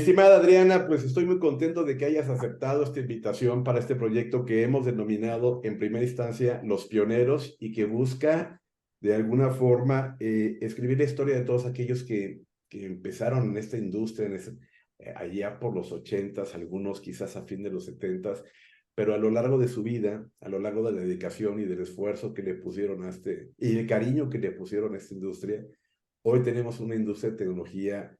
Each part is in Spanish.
estimada Adriana, pues estoy muy contento de que hayas aceptado esta invitación para este proyecto que hemos denominado en primera instancia Los Pioneros y que busca de alguna forma escribir la historia de todos aquellos que empezaron en esta industria allá por los 80s, algunos quizás a fin de los 70s, pero a lo largo de su vida, a lo largo de la dedicación y del esfuerzo que le pusieron y el cariño que le pusieron a esta industria, hoy tenemos una industria de tecnología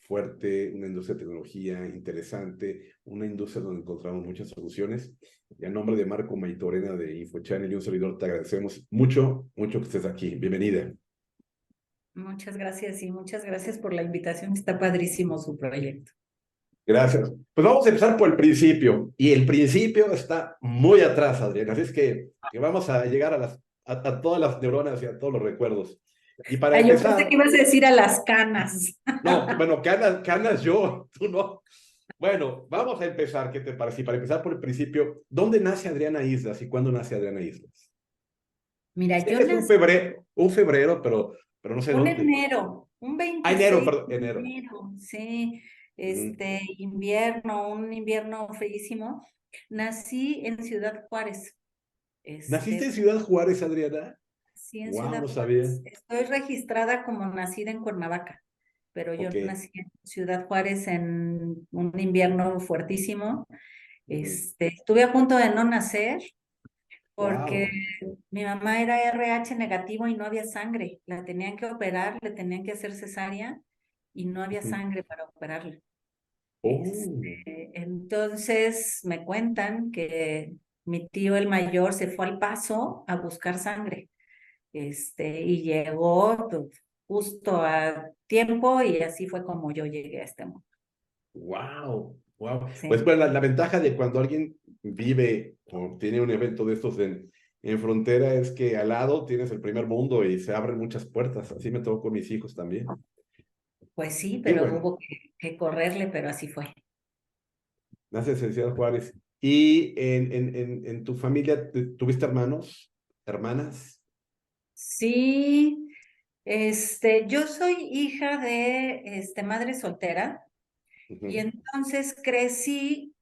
fuerte, una industria de tecnología interesante, una industria donde encontramos muchas soluciones. Y a nombre de Marco Maitorena de InfoChannel y un servidor, te agradecemos mucho, mucho que estés aquí. Bienvenida. Muchas gracias y muchas gracias por la invitación. Está padrísimo su proyecto. Gracias. Pues vamos a empezar por el principio. Y el principio está muy atrás, Adriana. Así es que vamos a llegar a todas las neuronas y a todos los recuerdos. Y para Yo pensé que empezar, ibas a decir a las canas. no, bueno, canas yo, tú no. Bueno, vamos a empezar, ¿qué te parece? Y para empezar por el principio, ¿dónde nace Adriana Islas y cuándo nace Adriana Islas? Mira, Sé yo que es nací un febrero, pero no sé un dónde. enero, un Ah, enero, 26 perdón, de enero. enero, sí, Ujú. invierno, un invierno feísimo. Nací en Ciudad Juárez, ¿Naciste en este, Ciudad Juárez, Adriana? sí, en Wow, no Ciudad sabía. Juárez. Estoy registrada como nacida en Cuernavaca, pero yo Ok. nací en Ciudad Juárez en un invierno fuertísimo. Estuve a punto de no nacer porque Wow. mi mamá era RH negativo y no había sangre. La tenían que operar, le tenían que hacer cesárea y no había sangre para operarla. Oh. Entonces me cuentan que mi tío el mayor se fue al Paso a buscar sangre. Y llegó justo a tiempo y así fue como yo llegué a este mundo. Wow. Wow. Sí. Pues bueno, la ventaja de cuando alguien vive o tiene un evento de estos en frontera es que al lado tienes el primer mundo y se abren muchas puertas. Así me tocó con mis hijos también. Pues sí, Y pero bueno, hubo que correrle, pero así fue. naces en Ciudad Juárez. ¿Y en tu familia tuviste hermanos, hermanas? Sí, yo soy hija de madre soltera y Ujú, entonces crecí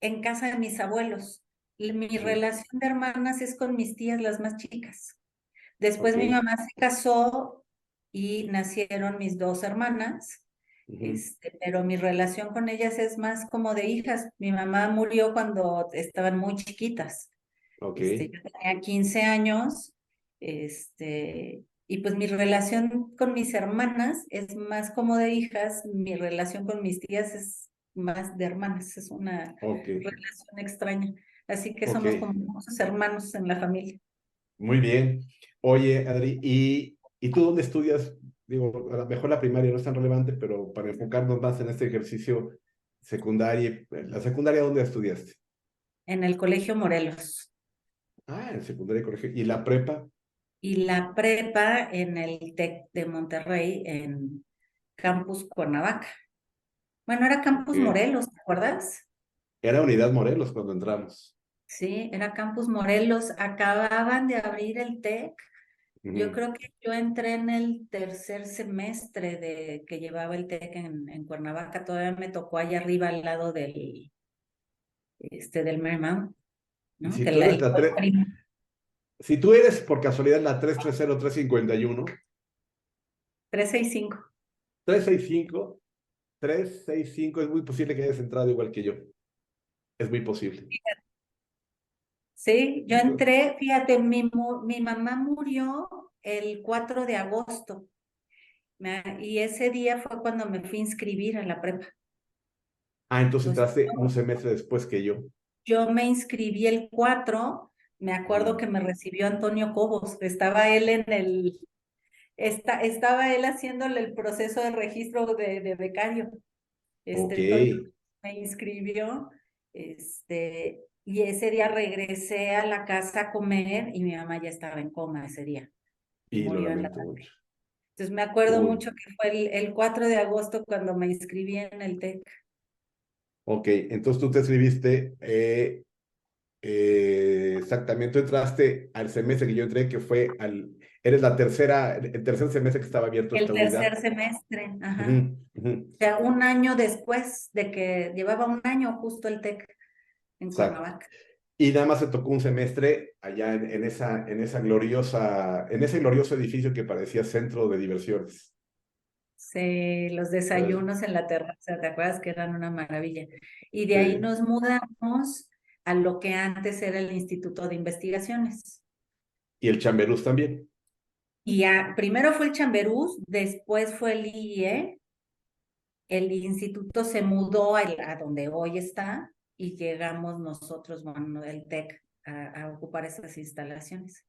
en casa de mis abuelos. Y mi ujú. relación de hermanas es con mis tías, las más chicas. Después Ok. mi mamá se casó y nacieron mis dos hermanas, Ujú. pero mi relación con ellas es más como de hijas. Mi mamá murió cuando estaban muy chiquitas. Ok. Yo tenía 15 años, y pues mi relación con mis hermanas es más como de hijas, mi relación con mis tías es más de hermanas, es una Ok. relación extraña. Así que Ok. somos como muchos hermanos en la familia. Muy bien. Oye, Adri, ¿y tú dónde estudias? Digo, a lo mejor la primaria no es tan relevante, pero para enfocarnos más en este ejercicio secundaria, ¿la secundaria dónde estudiaste? En el Colegio Morelos. Ah, en secundaria y colegio. ¿Y la prepa? Y la prepa en el TEC de Monterrey, en Campus Cuernavaca. Bueno, era Ok. Campus Morelos, ¿te acuerdas? Era Unidad Morelos cuando entramos. Sí, era Campus Morelos. Acababan de abrir el TEC. Yo Ujú. creo que yo entré en el tercer semestre de que llevaba el TEC en Cuernavaca. Todavía me tocó allá arriba al lado del Marymount, Y ¿no? Que el si tú eres por casualidad la 330-351, 365. 365, 365 es muy posible que hayas entrado igual que yo. Es muy posible. Sí, yo Entonces, entré, fíjate, mi mamá murió el 4 de agosto. Y ese día fue cuando me fui a inscribir a la prepa. entonces Entonces, entraste un semestre después que yo. yo me inscribí el 4. Me acuerdo Ujú. que me recibió Antonio Cobos, estaba él estaba él haciéndole el proceso de registro de becario. Ok. Entonces me inscribió, y ese día regresé a la casa a comer y mi mamá ya estaba en coma ese día y Y lo murió en la lamento tarde. mucho. Entonces me acuerdo Uy. mucho que fue el 4 de agosto cuando me inscribí en el TEC. Ok, entonces tú te escribiste Exactamente, tú entraste al semestre que yo entré, que fue eres el tercer semestre que estaba abierto El esta unidad. tercer semestre, ajá. Ujú, ujú. O sea, un año después de que llevaba un año justo el TEC en Exacto. Cuernavaca. Y nada más se tocó un semestre allá en ese glorioso edificio que parecía centro de diversiones. Sí, los Eh, desayunos en la terraza, ¿te acuerdas que eran una maravilla? Y de ahí Sí. nos mudamos a lo que antes era el Instituto de Investigaciones. Y el Chamberús también. Y primero fue el Chamberús, después fue el IIE, el instituto se mudó a donde hoy está y llegamos nosotros, bueno, el TEC, a ocupar esas instalaciones,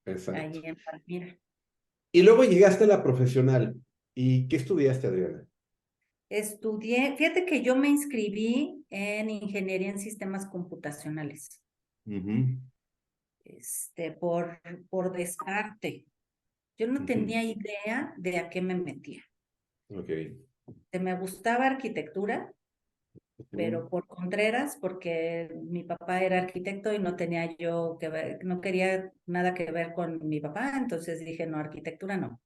Exacto. ahí en Palmira. Y luego llegaste a la profesional. ¿Y qué estudiaste, Adriana? Estudié, fíjate que yo me inscribí en ingeniería en sistemas computacionales, Ujú, por descarte. Yo no ujú. tenía idea de a qué me metía. Ok. Me gustaba arquitectura, Ujú. pero por Contreras, porque mi papá era arquitecto y no tenía yo que ver, no quería nada que ver con mi papá, entonces dije, no, arquitectura no.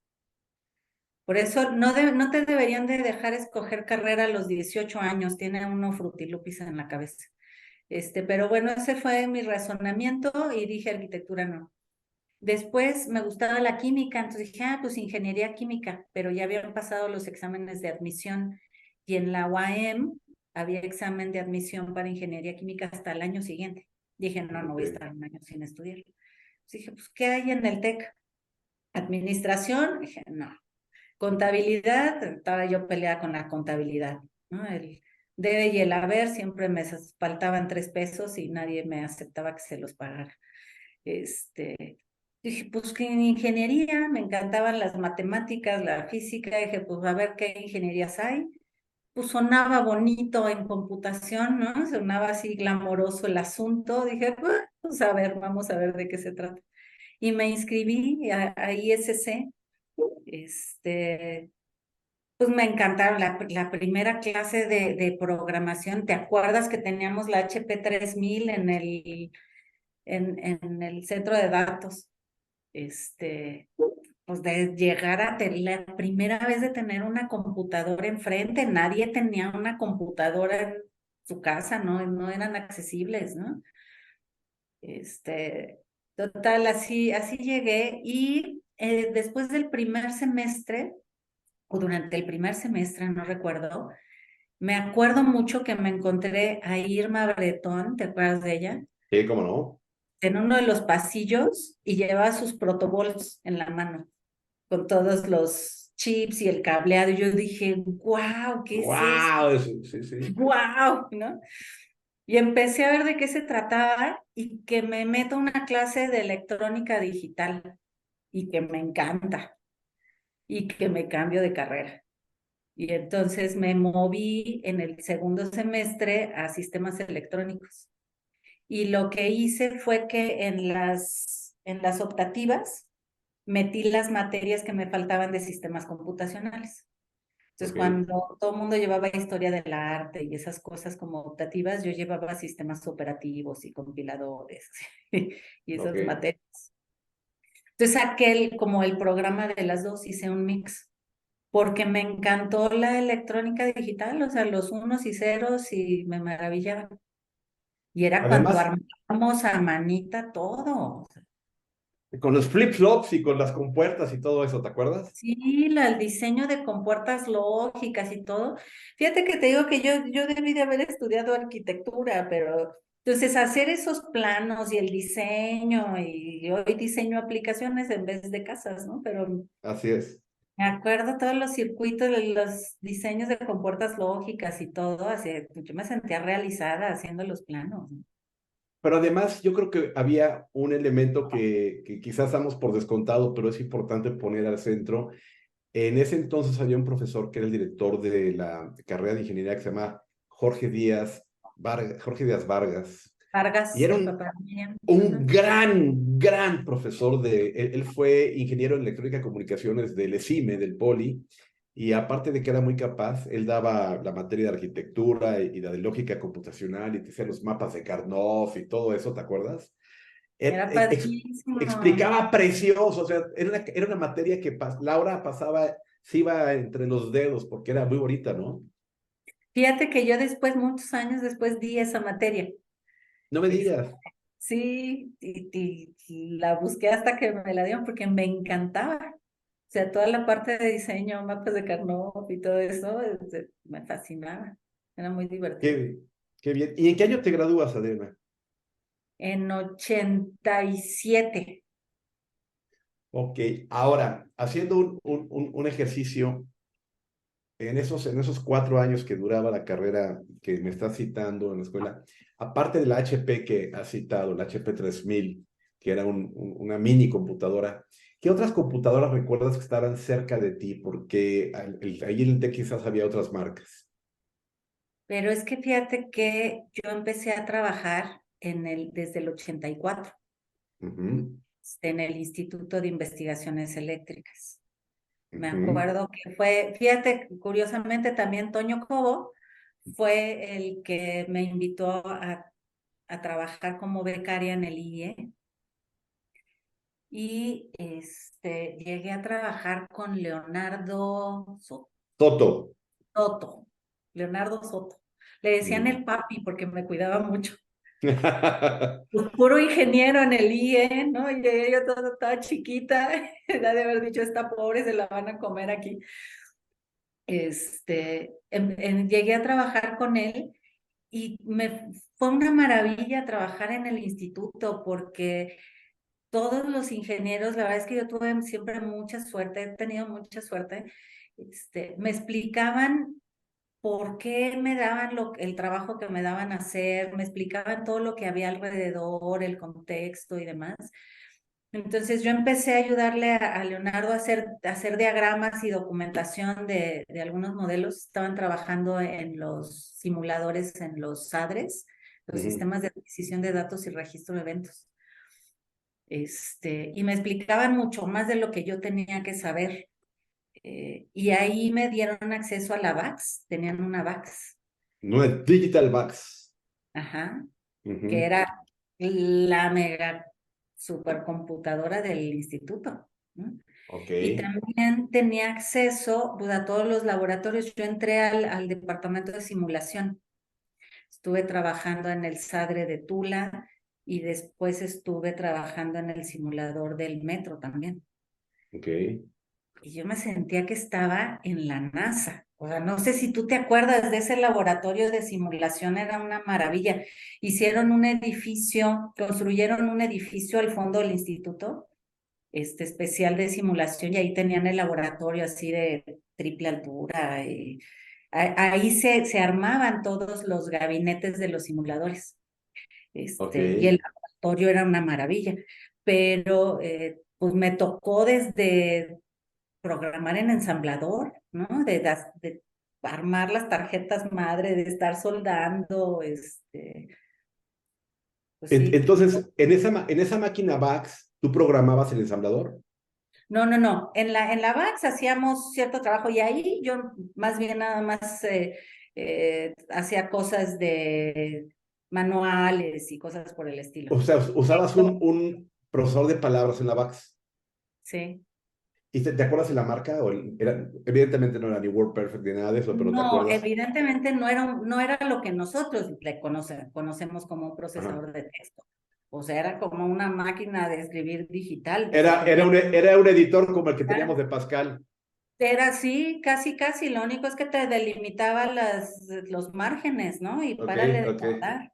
Por eso no te deberían de dejar escoger carrera a los 18 años, tiene uno frutilupis en la cabeza. Pero bueno, ese fue mi razonamiento y dije arquitectura no. Después me gustaba la química, entonces dije, pues ingeniería química, pero ya habían pasado los exámenes de admisión y en la UAM había examen de admisión para ingeniería química hasta el año siguiente. Dije, no, no voy a Ok. estar un año sin estudiar. Entonces dije, pues, ¿qué hay en el TEC? Administración, dije, no. Contabilidad, estaba yo peleada con la contabilidad, ¿no? El debe y el haber, siempre me faltaban 3 pesos y nadie me aceptaba que se los pagara. Dije, pues que en ingeniería, me encantaban las matemáticas, la física, dije, pues a ver qué ingenierías hay. Pues sonaba bonito en computación, ¿no? Sonaba así glamoroso el asunto. Dije, pues a ver, vamos a ver de qué se trata. Y me inscribí a ISC, pues me encantaron la primera clase de programación. ¿Te acuerdas que teníamos la HP 3000 en el centro de datos? Pues de llegar a tener la primera vez de tener una computadora enfrente, nadie tenía una computadora en su casa, no, no eran accesibles, ¿no? Este, Total, así llegué y después del primer semestre, o durante el primer semestre, no recuerdo, me acuerdo mucho que me encontré a Irma Bretón, ¿te acuerdas de ella? Sí, cómo no. En uno de los pasillos y llevaba sus protobols en la mano, con todos los chips y el cableado. Y yo dije, wow, ¿qué es esto? ¡Wow! Sí, sí. Wow, ¿no? Y empecé a ver de qué se trataba y que me meto a una clase de electrónica digital y que me encanta y que me cambio de carrera. Y entonces me moví en el segundo semestre a sistemas electrónicos. Y lo que hice fue que en las optativas metí las materias que me faltaban de sistemas computacionales. Entonces, Ok, cuando todo el mundo llevaba historia del arte y esas cosas como optativas, yo llevaba sistemas operativos y compiladores y esas ok. materias. Entonces, como el programa de las dos, hice un mix, porque me encantó la electrónica digital, o sea, los unos y ceros y me maravillaban. Y era cuando Además, armamos a manita todo. con los flip-flops y con las compuertas y todo eso, ¿te acuerdas? Sí, el diseño de compuertas lógicas y todo. Fíjate que te digo que yo debí de haber estudiado arquitectura, pero entonces hacer esos planos y el diseño, y hoy diseño aplicaciones en vez de casas, ¿no? Pero Así es. me acuerdo todos los circuitos, los diseños de compuertas lógicas y todo, así, yo me sentía realizada haciendo los planos, ¿no? Pero además, yo creo que había un elemento que quizás damos por descontado, pero es importante poner al centro. En ese entonces había un profesor que era el director de la carrera de ingeniería que se llama Jorge Díaz Vargas. Y Vargas, era el papá de Miriam. un Ajá. gran profesor él fue ingeniero en electrónica y comunicaciones del ESIME, del Poli, y aparte de que era muy capaz, él daba la materia de arquitectura y la de lógica computacional y te hacía los mapas de Carnot y todo eso, ¿te acuerdas? Era padrísimo. Explicaba precioso, o sea, era una materia que Laura pasaba, se iba entre los dedos porque era muy bonita, ¿no? Fíjate que yo después, muchos años después, di esa materia. No me Es- digas. sí, y la busqué hasta que me la dieron porque me encantaba. O sea, toda la parte de diseño, mapas de Carnot y todo eso, me fascinaba. Era muy divertido. Qué, qué bien. ¿Y en qué año te gradúas, Adriana? En 87. Ok, ahora, haciendo un ejercicio, en esos 4 años que duraba la carrera que me estás citando en la escuela, aparte de la HP que has citado, la HP 3000, que era una mini computadora, ¿qué otras computadoras recuerdas que estaban cerca de ti? Porque ahí en el TEC quizás había otras marcas. Pero es que fíjate que yo empecé a trabajar desde el 84, Ujú, en el Instituto de Investigaciones Eléctricas. Me ujú, acuerdo que fíjate, curiosamente también Toño Cobo fue el que me invitó a trabajar como becaria en el IE y llegué a trabajar con Leonardo Toto. Soto. Leonardo Soto. Le decían Mm. el papi porque me cuidaba mucho. Pues puro ingeniero en el IE, ¿no? Y llegué yo toda chiquita, era de haber dicho, esta pobre se la van a comer aquí. Llegué a trabajar con él y fue una maravilla trabajar en el instituto porque todos los ingenieros, la verdad es que yo tuve siempre mucha suerte, he tenido mucha suerte, me explicaban por qué me daban el trabajo que me daban a hacer, me explicaban todo lo que había alrededor, el contexto y demás. Entonces yo empecé a ayudarle a Leonardo a hacer diagramas y documentación de algunos modelos. Estaban trabajando en los simuladores, en los SADRES, los Ujú. sistemas de adquisición de datos y registro de eventos. Y me explicaban mucho más de lo que yo tenía que saber. Y ahí me dieron acceso a la VAX, tenían una VAX, No es Digital Box. ajá, que Ujú. era la mega supercomputadora del instituto, ¿no? Ok, Y también tenía acceso pues, a todos los laboratorios. Yo entré al departamento de simulación. Estuve trabajando en el SADRE de Tula y después estuve trabajando en el simulador del metro también. ok. Y yo me sentía que estaba en la NASA. O sea, no sé si tú te acuerdas de ese laboratorio de simulación, era una maravilla. Hicieron un edificio, construyeron un edificio al fondo del instituto, especial de simulación, y ahí tenían el laboratorio así de triple altura. Y ahí se armaban todos los gabinetes de los simuladores. Ok. Y el laboratorio era una maravilla. Pero pues me tocó desde programar en ensamblador, ¿no? De armar las tarjetas madre, de estar soldando, pues sí. Entonces, en esa máquina VAX, ¿tú programabas el ensamblador? No, no, no. En la VAX hacíamos cierto trabajo y ahí yo más bien nada más hacía cosas de manuales y cosas por el estilo. O sea, usabas un, Pero, un procesador de palabras en la VAX. sí. ¿Y te acuerdas de la marca? Evidentemente no era ni WordPerfect ni nada de eso, pero ¿te No, acuerdas? evidentemente no era lo que nosotros le conocemos como un Ajá. procesador de texto. O sea, era como una máquina de escribir digital. Se Era, era, podía un, era un editor como el que teníamos editar. de Pascal. Era así, casi, casi. Lo único es que te delimitaba los márgenes, ¿no? Y Ok, párale de ok, contar.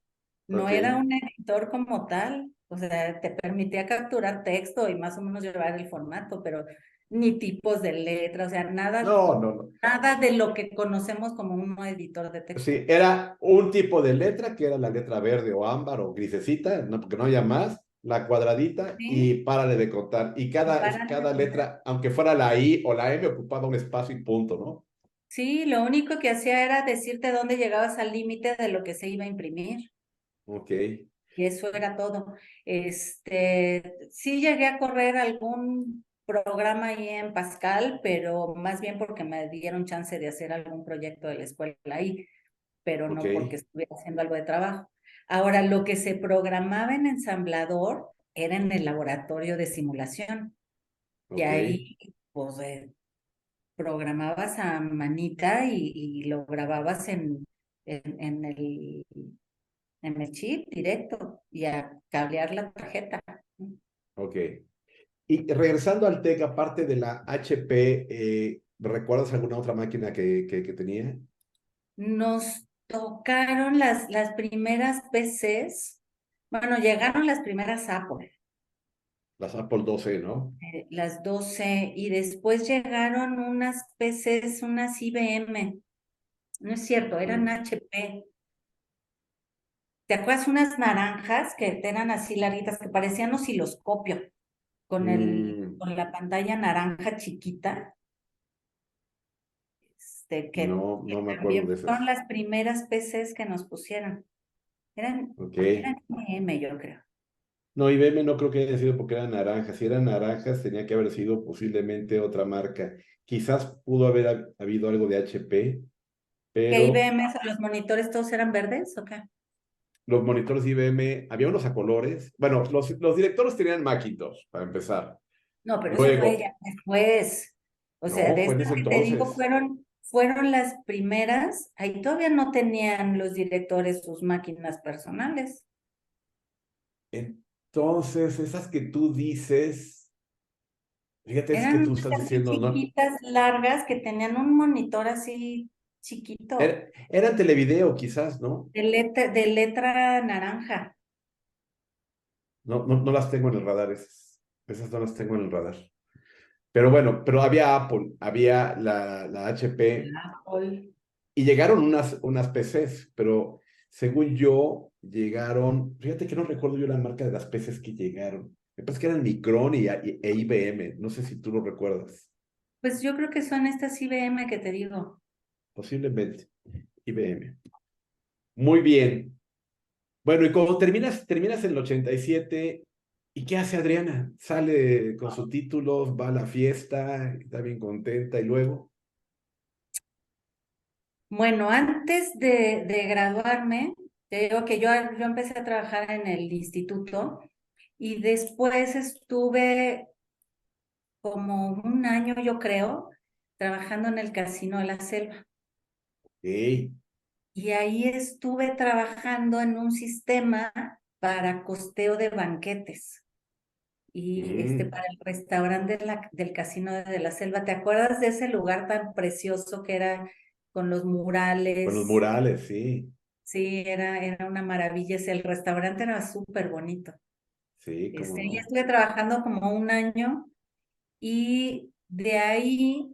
No ok. era un editor como tal. O sea, te permitía capturar texto y más o menos llevar el formato, pero ni tipos de letra, o sea, nada, No, no, no. nada de lo que conocemos como un editor de texto. Sí, era un tipo de letra, que era la letra verde o ámbar o grisecita, no, porque no había más, la cuadradita ¿Sí? y párale de contar. Y Y cada, párale de cada contar. letra, aunque fuera la I o la M, ocupaba un espacio y punto, ¿no? Sí, lo único que hacía era decirte dónde llegabas al límite de lo que se iba a imprimir. Ok. Y eso era todo. Sí llegué a correr algún programa ahí en Pascal, pero más bien porque me dieron chance de hacer algún proyecto de la escuela ahí, pero Ok, no porque estuviera haciendo algo de trabajo. Ahora, lo que se programaba en ensamblador era en el laboratorio de simulación, y ok, ahí pues programabas a manita y lo grababas en el chip directo y a cablear la tarjeta. ok. Y regresando al TEC, aparte de la HP, ¿recuerdas alguna otra máquina que tenía? Nos tocaron las primeras PCs, bueno, llegaron las primeras Apple, Las Apple 12, ¿no? las 12, y después llegaron unas PCs, unas IBM, no es cierto, eran Mm, HP. ¿Te acuerdas unas naranjas que eran así larguitas, que parecían osciloscopio, mm, con la pantalla naranja chiquita? no, no Que me acuerdo de también fueron esas. las primeras PCs que nos pusieron. Ok. Eran IBM, yo creo. No, IBM no creo que haya sido porque eran naranjas. Si eran naranjas, tenía que haber sido posiblemente otra marca. Quizás pudo haber habido algo de HP, ¿Qué pero IBM, los monitores todos eran verdes o qué? los monitores IBM, había unos a colores. Bueno, los directores tenían Macintosh, para empezar. No, pero eso fue Luego, ya después. O sea, no, de fue en estas ese que te digo entonces. fueron las primeras. Ahí todavía no tenían los directores sus máquinas personales. Entonces, esas que tú dices, fíjate, es que Eran tú unas estás así diciendo, no, chiquitas, largas, que tenían un monitor así chiquito, eran televideo quizás, ¿no? de letra naranja. No, no, no las tengo en el radar esas. Esas no las tengo en el radar. Pero bueno, pero había Apple, había la HP Apple. y llegaron unas PCs, pero según yo, llegaron, fíjate que no recuerdo yo la marca de las PCs que llegaron. Me parece que eran Micron e IBM, no sé si tú lo recuerdas, Pues yo creo que son estas IBM que te digo. posiblemente IBM. Muy bien. Bueno, y cuando terminas en el 87, ¿y qué hace Adriana? Sale con sus títulos, va a la fiesta, está bien contenta y luego. Bueno, antes de graduarme, te digo que yo empecé a trabajar en el instituto y después estuve como un año, yo creo, trabajando en el Casino de la Selva. ¡Ey! Y ahí estuve trabajando en un sistema para costeo de banquetes y Mm, para el restaurante del Casino de la Selva. ¿Te acuerdas de ese lugar tan precioso que era con los con los murales? murales, sí, Sí, era una maravilla. El restaurante era súper bonito. sí, cómo Y no. estuve trabajando como un año y de ahí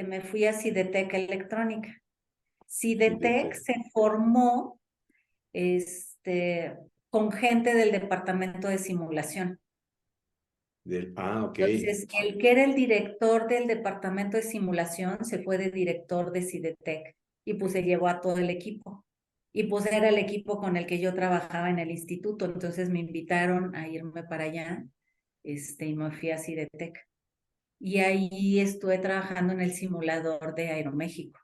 me fui a Cidetec Electrónica. Sí, de Cidetec té. se formó con gente del departamento de simulación. Ok. Entonces, el que era el director del departamento de simulación se fue de director de Cidetec y pues se llevó a todo el equipo. Y pues era el equipo con el que yo trabajaba en el instituto. Entonces me invitaron a irme para allá, y me fui a Cidetec. Y ahí estuve trabajando en el simulador de Aeroméxico.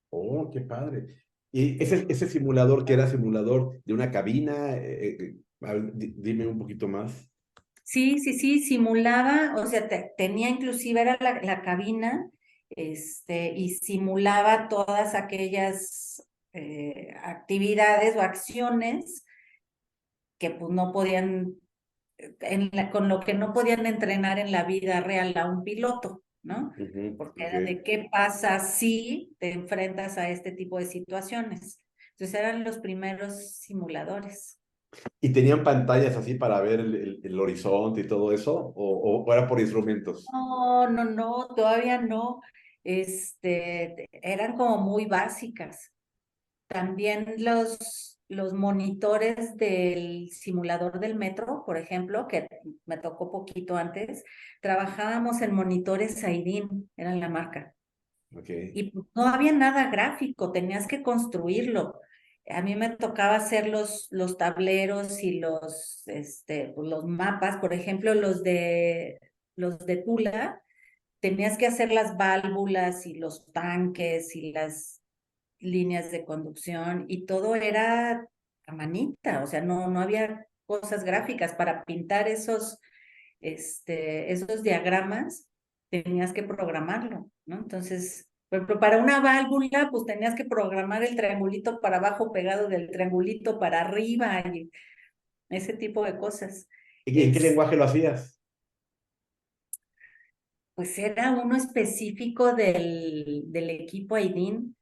Oh, qué padre. ¿Y ese simulador que era simulador de una cabina? A ver, dime un poquito más. Sí, sí, sí, simulaba, o sea, tenía inclusive, era la cabina, y simulaba todas aquellas actividades o acciones que pues no podían, con lo que no podían entrenar en la vida real a un piloto, ¿no? Ujú, Porque ok. era de qué pasa si te enfrentas a este tipo de situaciones. Entonces eran los primeros simuladores. ¿Y tenían pantallas así para ver el horizonte y todo eso? ¿O era por instrumentos? No, no, no, todavía no. Eran como muy básicas. También los monitores del simulador del metro, por ejemplo, que me tocó poquito antes, trabajábamos en monitores Aidin, era la marca. Ok. Y pues, no había nada gráfico, tenías que construirlo. A mí me tocaba hacer los tableros y pues, los mapas, por ejemplo, los de los de Tula, tenías que hacer las válvulas y los tanques y las líneas de conducción y todo era a manita, o sea, no había cosas gráficas para pintar esos diagramas, tenías que programarlo, ¿no? Entonces, por ejemplo, para una válvula, pues tenías que programar el triangulito para abajo pegado del triangulito para arriba y ese tipo de cosas. ¿Y en qué lenguaje lo hacías? Pues era uno específico del equipo AIDIN,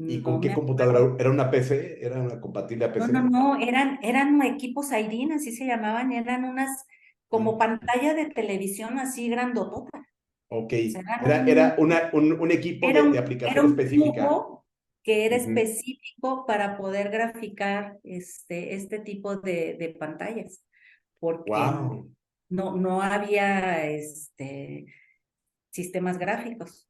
¿Y con no qué me acuerdo. computadora? ¿Era una PC? ¿Era una compatible a PC? No, eran equipos AIDIN, así se llamaban, eran unas Ah, como pantalla de televisión así grandotota. ok. O sea, Era un equipo de era aplicación un específica. tubo que era específico para poder graficar este tipo de pantallas, porque Wow. no había sistemas gráficos.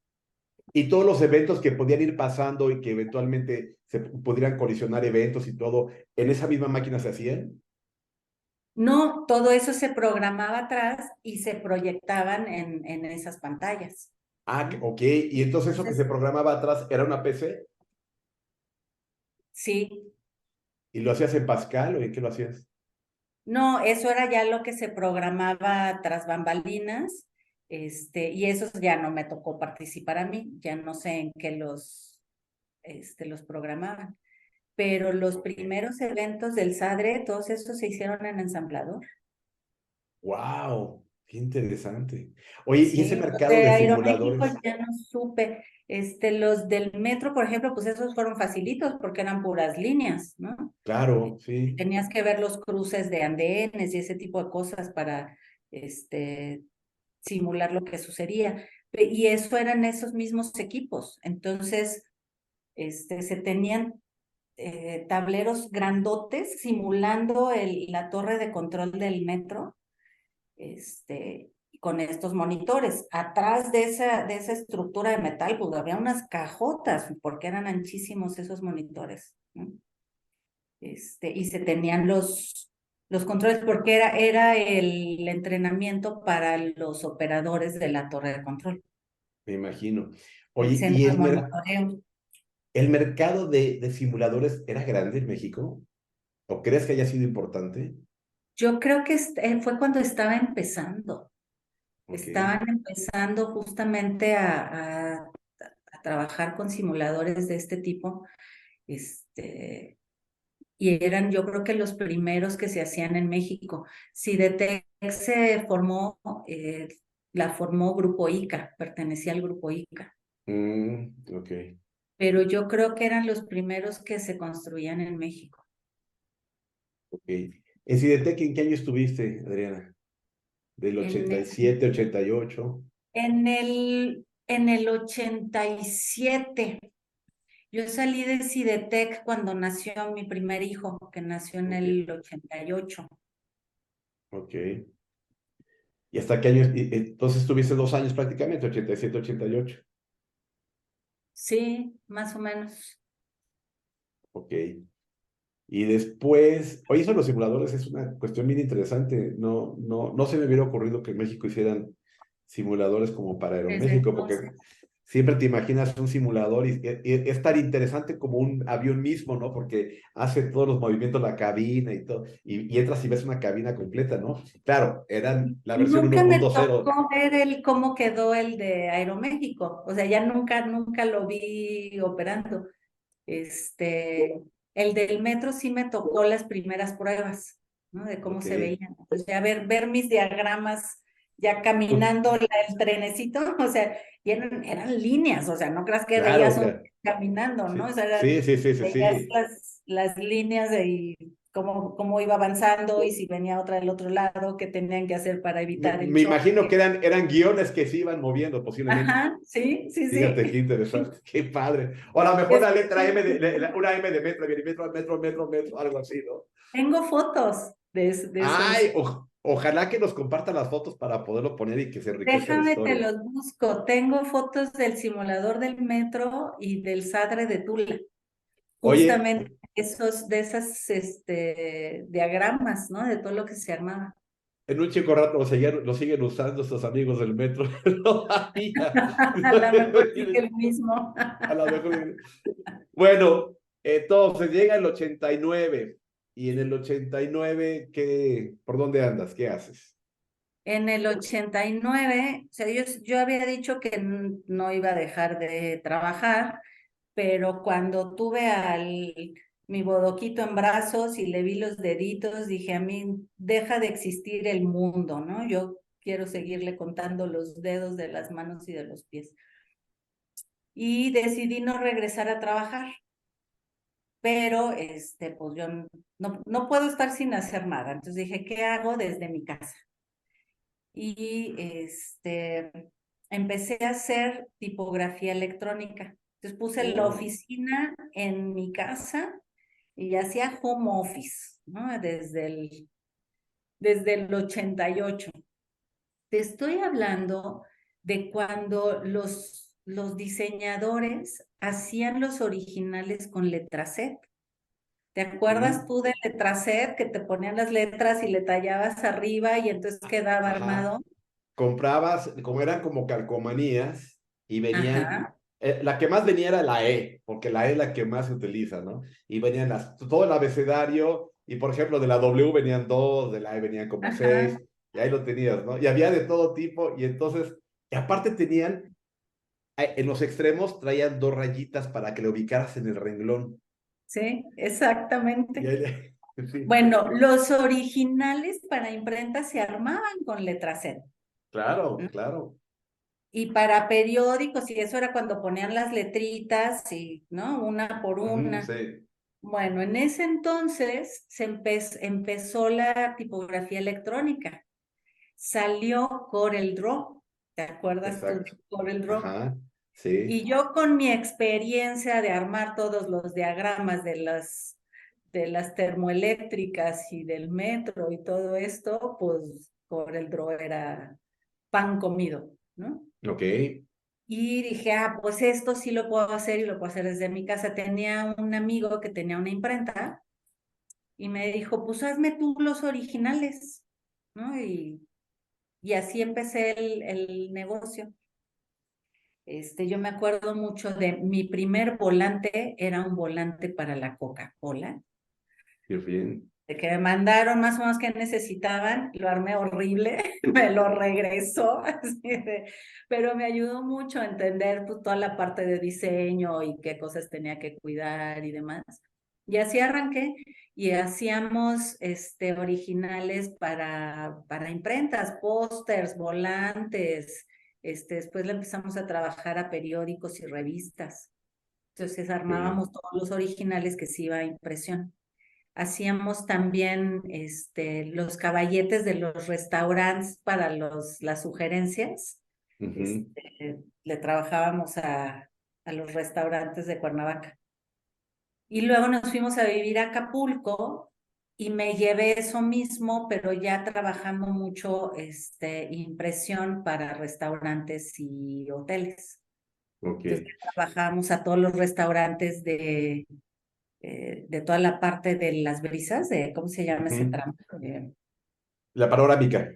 Y todos los eventos que podían ir pasando y que eventualmente se pudieran colisionar eventos y todo, ¿en esa misma máquina se hacían? No, todo eso se programaba atrás y se proyectaban en esas pantallas, Ah, ¿no? ok. Y entonces eso que se Entonces, programaba atrás era una PC sí, y lo hacías en Pascal o en qué lo hacías. no, eso era ya lo que se programaba tras bambalinas, y eso ya no me tocó participar a mí, ya no sé en qué los programaban. Pero los primeros eventos del SADRE, todos estos se hicieron en ensamblador. Wow, qué interesante. Oye, ¿y ese Sí, los mercado de de Aeroméxico simuladores? ya no supe. Los del metro, por ejemplo, pues esos fueron facilitos porque eran puras líneas, ¿no? Claro, sí. Tenías que ver los cruces de andenes y ese tipo de cosas para simular lo que sucedía. Y eso eran esos mismos equipos. Entonces, se tenían tableros grandotes simulando la torre de control del metro, con estos monitores. Atrás de esa estructura de metal, pues había unas cajotas, porque eran anchísimos esos monitores, ¿no? Y se tenían los controles, porque era el entrenamiento para los operadores de la torre de control, Me imagino. el Oye, ¿y centro de monitoreo. el mercado de simuladores era grande en México? ¿O crees que haya sido importante? Yo creo que fue cuando estaba empezando. Ok. Estaban empezando justamente a trabajar con simuladores de este tipo, y eran yo creo que los primeros que se hacían en México. Cidetec se formó, la formó Grupo ICA, pertenecía al Grupo ICA, Ok, pero yo creo que eran los primeros que se construían en México. ok. En Cidetec, ¿en qué año estuviste, Adriana? ¿Del En, 87, 88? en el 87. Yo salí de Cidetec cuando nació mi primer hijo, que nació en Ok, el 88. ok. ¿Y hasta qué año? Entonces estuviste 2 años prácticamente, 87, 88. Sí, más o menos. Ok. Y después, oye, eso de los simuladores es una cuestión bien interesante. No se me hubiera ocurrido que en México hicieran simuladores como para Desde Aeroméxico, porque entonces. siempre te imaginas un simulador y es tan interesante como un avión mismo, ¿no? Porque hace todos los movimientos la cabina y todo, y entras y ves una cabina completa, ¿no? Claro, eran la versión Nunca me 1.0. tocó ver cómo quedó el de Aeroméxico. O sea, ya nunca lo vi operando. El del metro sí me tocó las primeras pruebas, ¿no? De cómo Ok. se veían. O sea, ver mis diagramas ya caminando el trenecito, o sea, y eran líneas, o sea, no creas que Claro, veías un claro. caminando, ¿no? O Sí, sea, sí, sí, sí, sí, veías sí. las líneas y cómo iba avanzando y si venía otra del otro lado, qué tenían que hacer para Me, evitar el me imagino que choque. eran guiones que se iban moviendo posiblemente. Ajá, sí, sí, Fíjate qué sí. interesante, qué padre. O a lo mejor la Después, letra M una M de metro, viene metro, metro, metro, metro, algo así, ¿no? tengo fotos de esos. Ay, ojalá que nos compartan las fotos para poderlo poner y que se enriquezca la Déjame, te historia. los busco. Tengo fotos del simulador del metro y del SADRE de Tula. Oye, Justamente de esas diagramas, ¿no? De todo lo que se armaba. En un chico rato lo siguen usando estos amigos del metro todavía. A lo mejor sí que el mismo. A lo mejor. Bueno, entonces llega el 89 y en el 89, ¿por dónde andas? ¿Qué haces? En el 89, o sea, yo había dicho que no iba a dejar de trabajar, pero cuando tuve mi bodoquito en brazos y le vi los deditos, dije a mí, deja de existir el mundo, ¿no? Yo quiero seguirle contando los dedos de las manos y de los pies. Y decidí no regresar a trabajar, pero pues yo no puedo estar sin hacer nada. Entonces dije, ¿qué hago desde mi casa? Y empecé a hacer tipografía electrónica. Entonces puse la Oh, oficina en mi casa y hacía home office, ¿no? Desde el 88. Te estoy hablando de cuando los diseñadores hacían los originales con letraset. ¿Te acuerdas mm, tú del letraset que te ponían las letras y le tallabas arriba y entonces quedaba ajá. armado? Comprabas, como eran como calcomanías, y venían, Ajá, la que más venía era la E, porque la E es la que más se utiliza, ¿no? Y venían todo el abecedario, y por ejemplo, de la W venían dos, de la E venían como ajá. seis, y ahí lo tenías, ¿no? Y había de todo tipo, y entonces, y aparte tenían, en los extremos traían dos rayitas para que lo ubicaras en el renglón. Sí, Y exactamente. ahí, sí, Bueno, los originales para imprenta se armaban con letra Z, claro, ¿no? claro. Y para periódicos, y eso era cuando ponían las letritas, y, ¿no? Una por Ujú, una. sí, Bueno, en ese entonces empezó la tipografía electrónica. Salió CorelDRAW. ¿Te acuerdas tú exacto. de CorelDRAW? Ajá, sí. Y yo con mi experiencia de armar todos los diagramas de las termoeléctricas y del metro y todo esto, pues por el draw era pan comido, ¿no? Ok. Y dije, pues esto sí lo puedo hacer y lo puedo hacer desde mi casa. Tenía un amigo que tenía una imprenta y me dijo, pues hazme tú los originales, ¿no? Y así empecé el negocio. Yo me acuerdo mucho de mi primer volante, era un volante para la Coca-Cola, Qué bien. de que me mandaron más o menos que necesitaban, lo armé horrible, me lo regresó, pero me ayudó mucho a entender pues, toda la parte de diseño y qué cosas tenía que cuidar y demás. Y así arranqué y hacíamos originales para imprentas, pósters, volantes. Después le empezamos a trabajar a periódicos y revistas. Entonces Qué bien. armábamos todos los originales que se iba a impresión. Hacíamos también los caballetes de los restaurantes para las sugerencias. Ujú. Le trabajábamos a los restaurantes de Cuernavaca. Y luego nos fuimos a vivir a Acapulco y me llevé eso mismo, pero ya trabajando mucho impresión para restaurantes y hoteles. Ok. Entonces trabajábamos a todos los restaurantes de toda la parte de las brisas, ¿cómo se llama ese Ujú. tramo? La panorámica.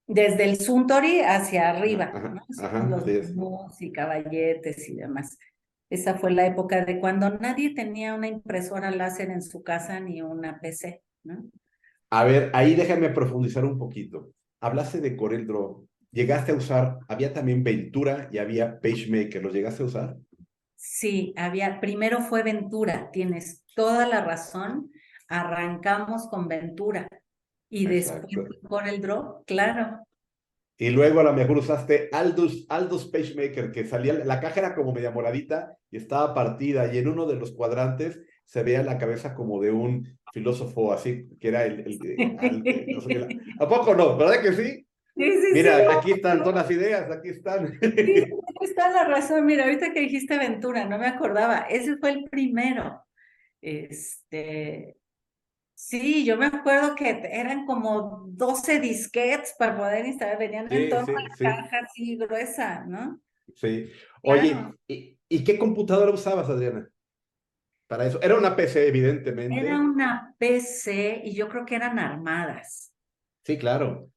Desde el Suntory hacia Ajá, arriba, ajá, ¿no? Hacíamos ajá, así los es. menús y caballetes y demás. Esa fue la época de cuando nadie tenía una impresora láser en su casa ni una PC, ¿no? A ver, ahí déjame profundizar un poquito. Hablaste de CorelDRAW. ¿Llegaste a usar? Había también Ventura y había PageMaker. ¿Los llegaste a usar? Sí, primero fue Ventura, tienes toda la razón. Arrancamos con Ventura y después Exacto. con el Draw, claro. Y luego a lo mejor usaste Aldus PageMaker, que salía, la caja era como media moradita y estaba partida, y en uno de los cuadrantes se veía la cabeza como de un filósofo así, que era no sé qué, ¿a poco no? ¿Verdad que sí? Sí, sí, sí, Mira, aquí están todas las ideas, aquí están. sí, está la razón. Mira, ahorita que dijiste Ventura, no me acordaba. Ese fue el primero. Este, sí, yo me acuerdo que eran como 12 disquetes para poder instalar. Venían en Sí, toda sí, una sí, caja así gruesa, ¿no? sí. Oye, Claro. ¿y qué computadora usabas, Adriana, para eso? Era una PC, Era evidentemente. una PC y yo creo que eran armadas. Sí, claro.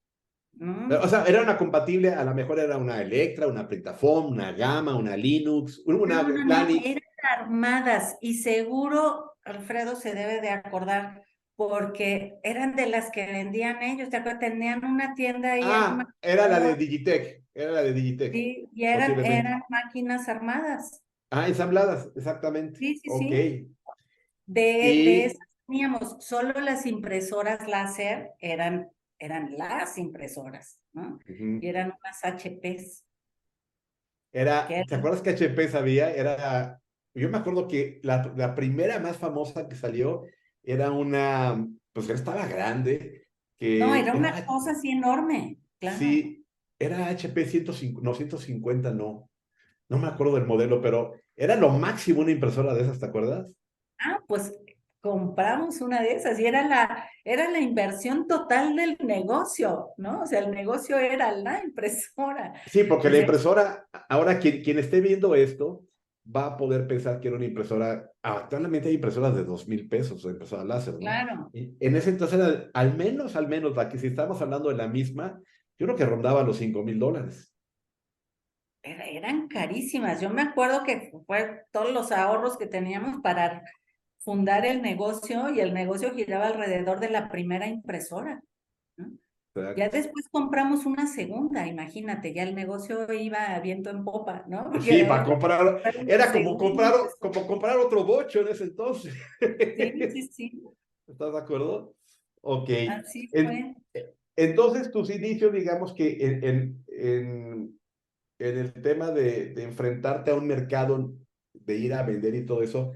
¿no? O sea, era una compatible, a lo mejor era una Electra, una Pentaphone, una Gamma, una Linux, una No, no, no, Planix. eran armadas y seguro Alfredo se debe de acordar porque eran de las que vendían ellos, ¿te acuerdas? Tenían una tienda ahí en Ah, era la de Macao, Digitech, era la de Digitech, sí, y posiblemente. eran máquinas armadas. Ah, ensambladas, exactamente. Sí, sí, Ok. sí. De Y, esas teníamos, solo las impresoras láser eran las impresoras, ¿no? Y ujú, eran unas HPs, que ¿te acuerdas que HP sabía? Yo me acuerdo que la primera más famosa que salió era una, pues que estaba grande, no, que era una era, cosa así enorme, claro. sí, era HP 105, no, 150 no. No me acuerdo del modelo, pero era lo máximo una impresora de esas, ¿te acuerdas? Ah, pues compramos una de esas y era la inversión total del negocio, ¿no? O sea, el negocio era la impresora. Sí, porque la Dice, impresora, ahora quien esté viendo esto, va a poder pensar que era una impresora. Actualmente hay impresoras de 2,000 pesos, o impresora láser, ¿no? claro, Y en ese entonces era al menos, la que si estamos hablando de la misma, yo creo que rondaba los $5,000. eran carísimas. Yo me acuerdo que fue todos los ahorros que teníamos para fundar el negocio y el negocio giraba alrededor de la primera impresora, ¿no? Ya Exacto. después compramos una segunda, imagínate, ya el negocio iba a viento en popa, ¿no? Porque Sí, para ahora comprar, comprar una era como segunda comprar, impresora. como comprar otro bocho en ese entonces. Sí, sí, sí, ¿Estás de acuerdo? Ok. así En- fue. entonces, tus inicios, digamos que en el tema de enfrentarte a un mercado, de ir a vender y todo eso,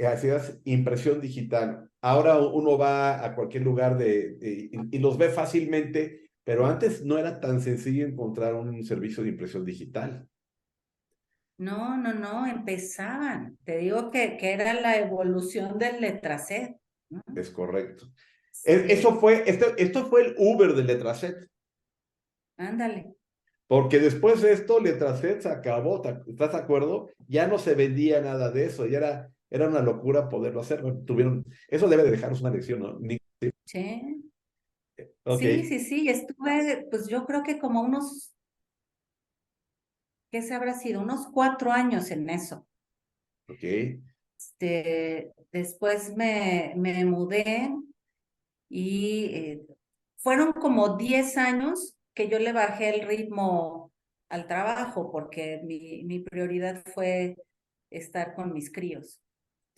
hacías impresión digital. Ahora uno va a cualquier lugar y los ve fácilmente, pero antes no era tan sencillo encontrar un servicio de impresión digital. No, no, no, empezaban. Te digo que era la evolución del letraset, ¿no? Es correcto. Sí, Esto fue el Uber de Letraset, ándale. porque después de esto Letraset se acabó, ¿estás de acuerdo? Ya no se vendía nada de eso, era una locura poderlo hacer. Bueno, eso debe de dejarnos una lección, ¿no? Sí, Ok, sí, sí, sí. Estuve, pues yo creo que como unos, ¿qué se habrá sido? Unos 4 años en eso. ok, Después me mudé y fueron como 10 años que yo le bajé el ritmo al trabajo porque mi prioridad fue estar con mis críos.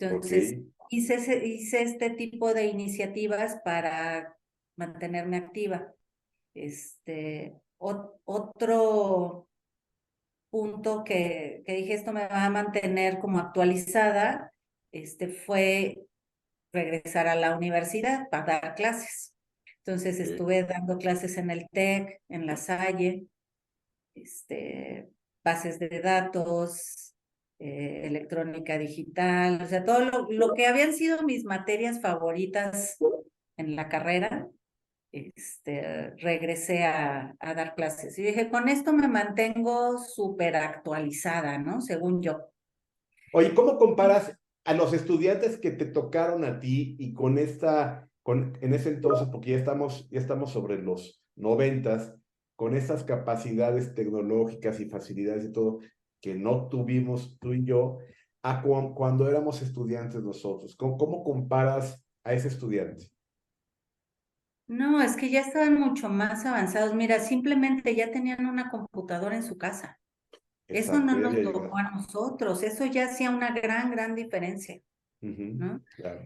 ok. Entonces, hice este tipo de iniciativas para mantenerme activa. Otro punto que dije, esto me va a mantener como actualizada, fue regresar a la universidad para dar clases. Entonces, Ok. estuve dando clases en el TEC, en La Salle, este, bases de datos, electrónica digital, o sea, todo lo que habían sido mis materias favoritas en la carrera, regresé a dar clases. Y dije, con esto me mantengo súper actualizada, ¿no? Según yo. Oye, ¿cómo comparas a los estudiantes que te tocaron a ti y en ese entonces, porque ya estamos sobre los 90, con esas capacidades tecnológicas y facilidades y todo que no tuvimos tú y yo, cuando éramos estudiantes nosotros? ¿Cómo comparas a ese estudiante? No, es que ya estaban mucho más avanzados. Mira, simplemente ya tenían una computadora en su casa. Eso no Exacto, ya había nos tocó llegado. a nosotros. Eso ya hacía una gran, gran diferencia, Ujú, ¿no? claro.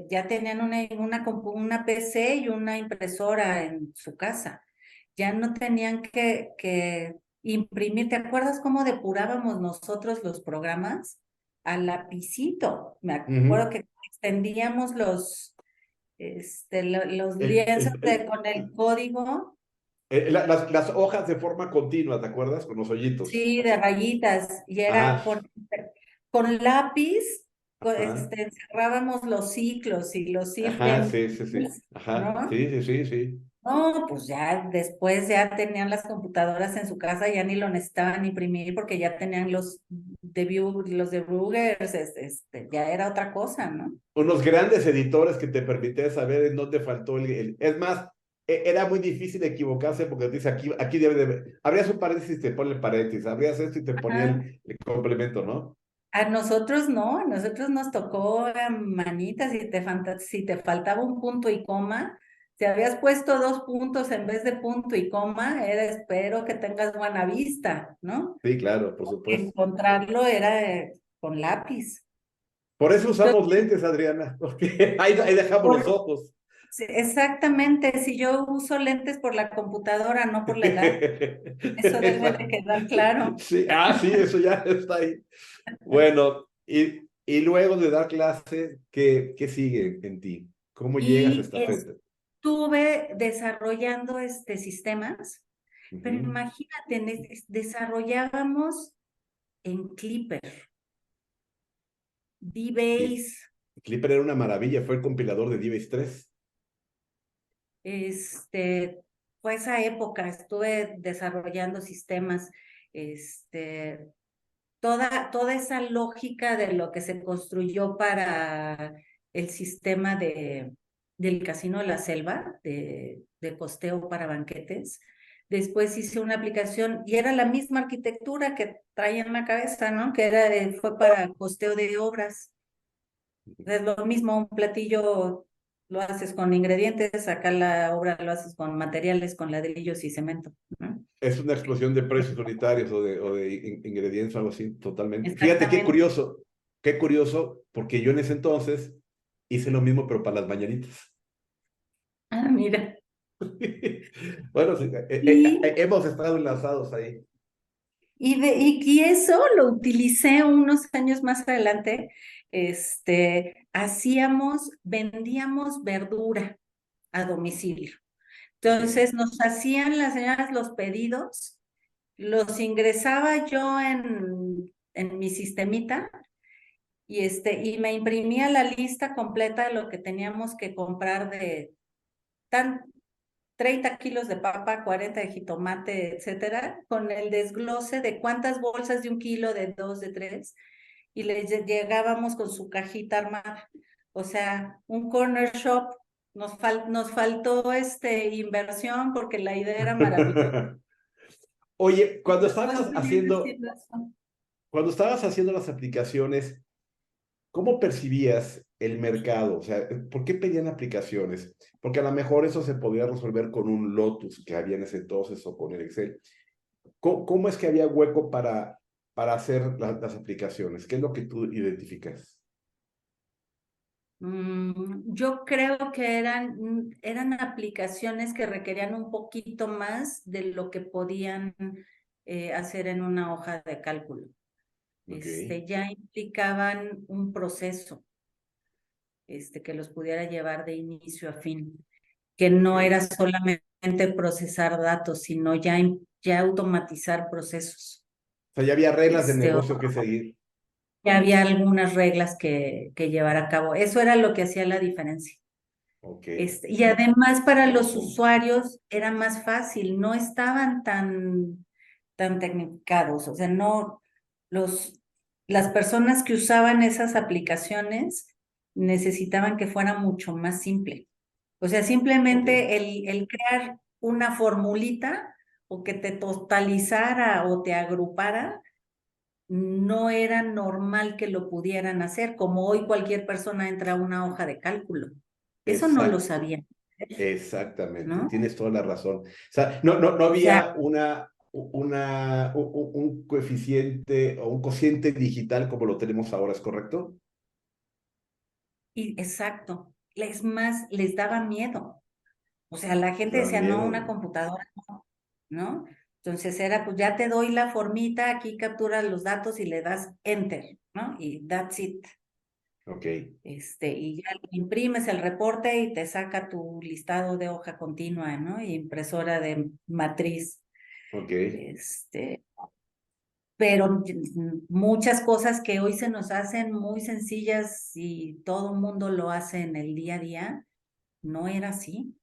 Ya tenían una PC y una impresora en su casa. Ya no tenían que imprimir. ¿Te acuerdas cómo depurábamos nosotros los programas? Al lapicito. Me acuerdo Ujú. que extendíamos los El, lienzos el, el, con el código, las hojas de forma continua, ¿te acuerdas? Con los hoyitos. sí, de rayitas, y era Ajá, con lápiz, ajá, encerrábamos los ciclos y los if ajá, then, sí, sí, sí. Ajá, ¿no? sí, sí, sí, sí. No, pues ya después ya tenían las computadoras en su casa, ya ni lo necesitaban imprimir porque ya tenían los los de Brugers, ya era otra cosa, ¿no? Unos grandes editores que te permitían saber en dónde faltó Es más, era muy difícil equivocarse porque dice aquí debe de... Abrías un paréntesis y te pone el paréntesis, abrías esto y te ponía Ajá. el complemento, ¿no? A nosotros no, a nosotros nos tocó manita, si te faltaba un punto y coma, si habías puesto 2 puntos en vez de punto y coma, era espero que tengas buena vista, ¿no? Sí, claro, por supuesto. Encontrarlo era con lápiz. Por eso usamos Entonces, lentes, Adriana, porque ahí dejamos los por- ojos. sí, exactamente, si yo uso lentes por la computadora, no por la edad, eso debe de quedar claro. Sí, sí, eso ya está ahí. Bueno, y luego de dar clase, ¿qué sigue en ti? ¿Cómo llegas a Y esta feta? estuve desarrollando sistemas, pero Ujú. imagínate, desarrollábamos en Clipper, Y DBase, Clipper era una maravilla, fue el compilador de DBase 3. este, fue esa época, estuve desarrollando sistemas, este, toda esa lógica de lo que se construyó para el sistema del Casino de la Selva, de costeo para banquetes. Después hice una aplicación y era la misma arquitectura que traía en la cabeza, ¿no? Que fue para costeo de obras. Es lo mismo, un platillo lo haces con ingredientes, acá la obra lo haces con materiales, con ladrillos y cemento, ¿no? Es una explosión de precios unitarios o de ingredientes o algo así, totalmente. Fíjate Exactamente. qué curioso, porque yo en ese entonces hice lo mismo, pero para las mañanitas. Ah, mira. Bueno, sí, Y hemos estado enlazados ahí. y eso lo utilicé unos años más adelante. Vendíamos verdura a domicilio. Ok. Entonces nos hacían las señoras los pedidos, los ingresaba yo en mi sistemita y me imprimía la lista completa de lo que teníamos que comprar de tan, 30 kilos de papa, 40 de jitomate, etcétera, con el desglose de cuántas bolsas de 1 kilo, de 2, de 3, y les llegábamos con su cajita armada. O sea, un corner shop, nos faltó inversión porque la idea era maravillosa. Oye, Y nos venían haciendo eso. cuando estabas haciendo las aplicaciones, ¿cómo percibías el mercado? O sea, ¿por qué pedían aplicaciones? Porque a lo mejor eso se podía resolver con un Lotus que había en ese entonces o con el Excel. ¿Cómo es que había hueco para hacer las aplicaciones? ¿Qué es lo que tú identificas? Yo creo que eran aplicaciones que requerían un poquito más de lo que podían hacer en una hoja de cálculo. Ok. Ya implicaban un proceso, que los pudiera llevar de inicio a fin, que Ok. no era solamente procesar datos, sino ya automatizar procesos. O sea, ya había reglas de O negocio que seguir. ya había algunas reglas que llevar a cabo. Eso era lo que hacía la diferencia. Ok. Y además para los usuarios era más fácil, no estaban tan tecnificados, o sea, no, las personas que usaban esas aplicaciones necesitaban que fuera mucho más simple. O sea, Ok. simplemente el crear una formulita o que te totalizara o te agrupara, no era normal que lo pudieran hacer, como hoy cualquier persona entra a una hoja de cálculo. Eso no lo Exacto. sabían, Exactamente. ¿no? Tienes toda la razón. O sea, no O sea, había un coeficiente o un cociente digital como lo tenemos ahora, ¿es correcto? exacto. Es más, les daba miedo. O sea, la Les gente da decía, no, una miedo. computadora, no, ¿no? Entonces era, pues ya te doy la formita, aquí capturas los datos y le das enter, ¿no? Y that's it. Ok, Y ya imprimes el reporte y te saca tu listado de hoja continua, ¿no? Y impresora de matriz. ok. Este, pero muchas cosas que hoy se nos hacen muy sencillas y todo el mundo lo hace en el día a día, no era así.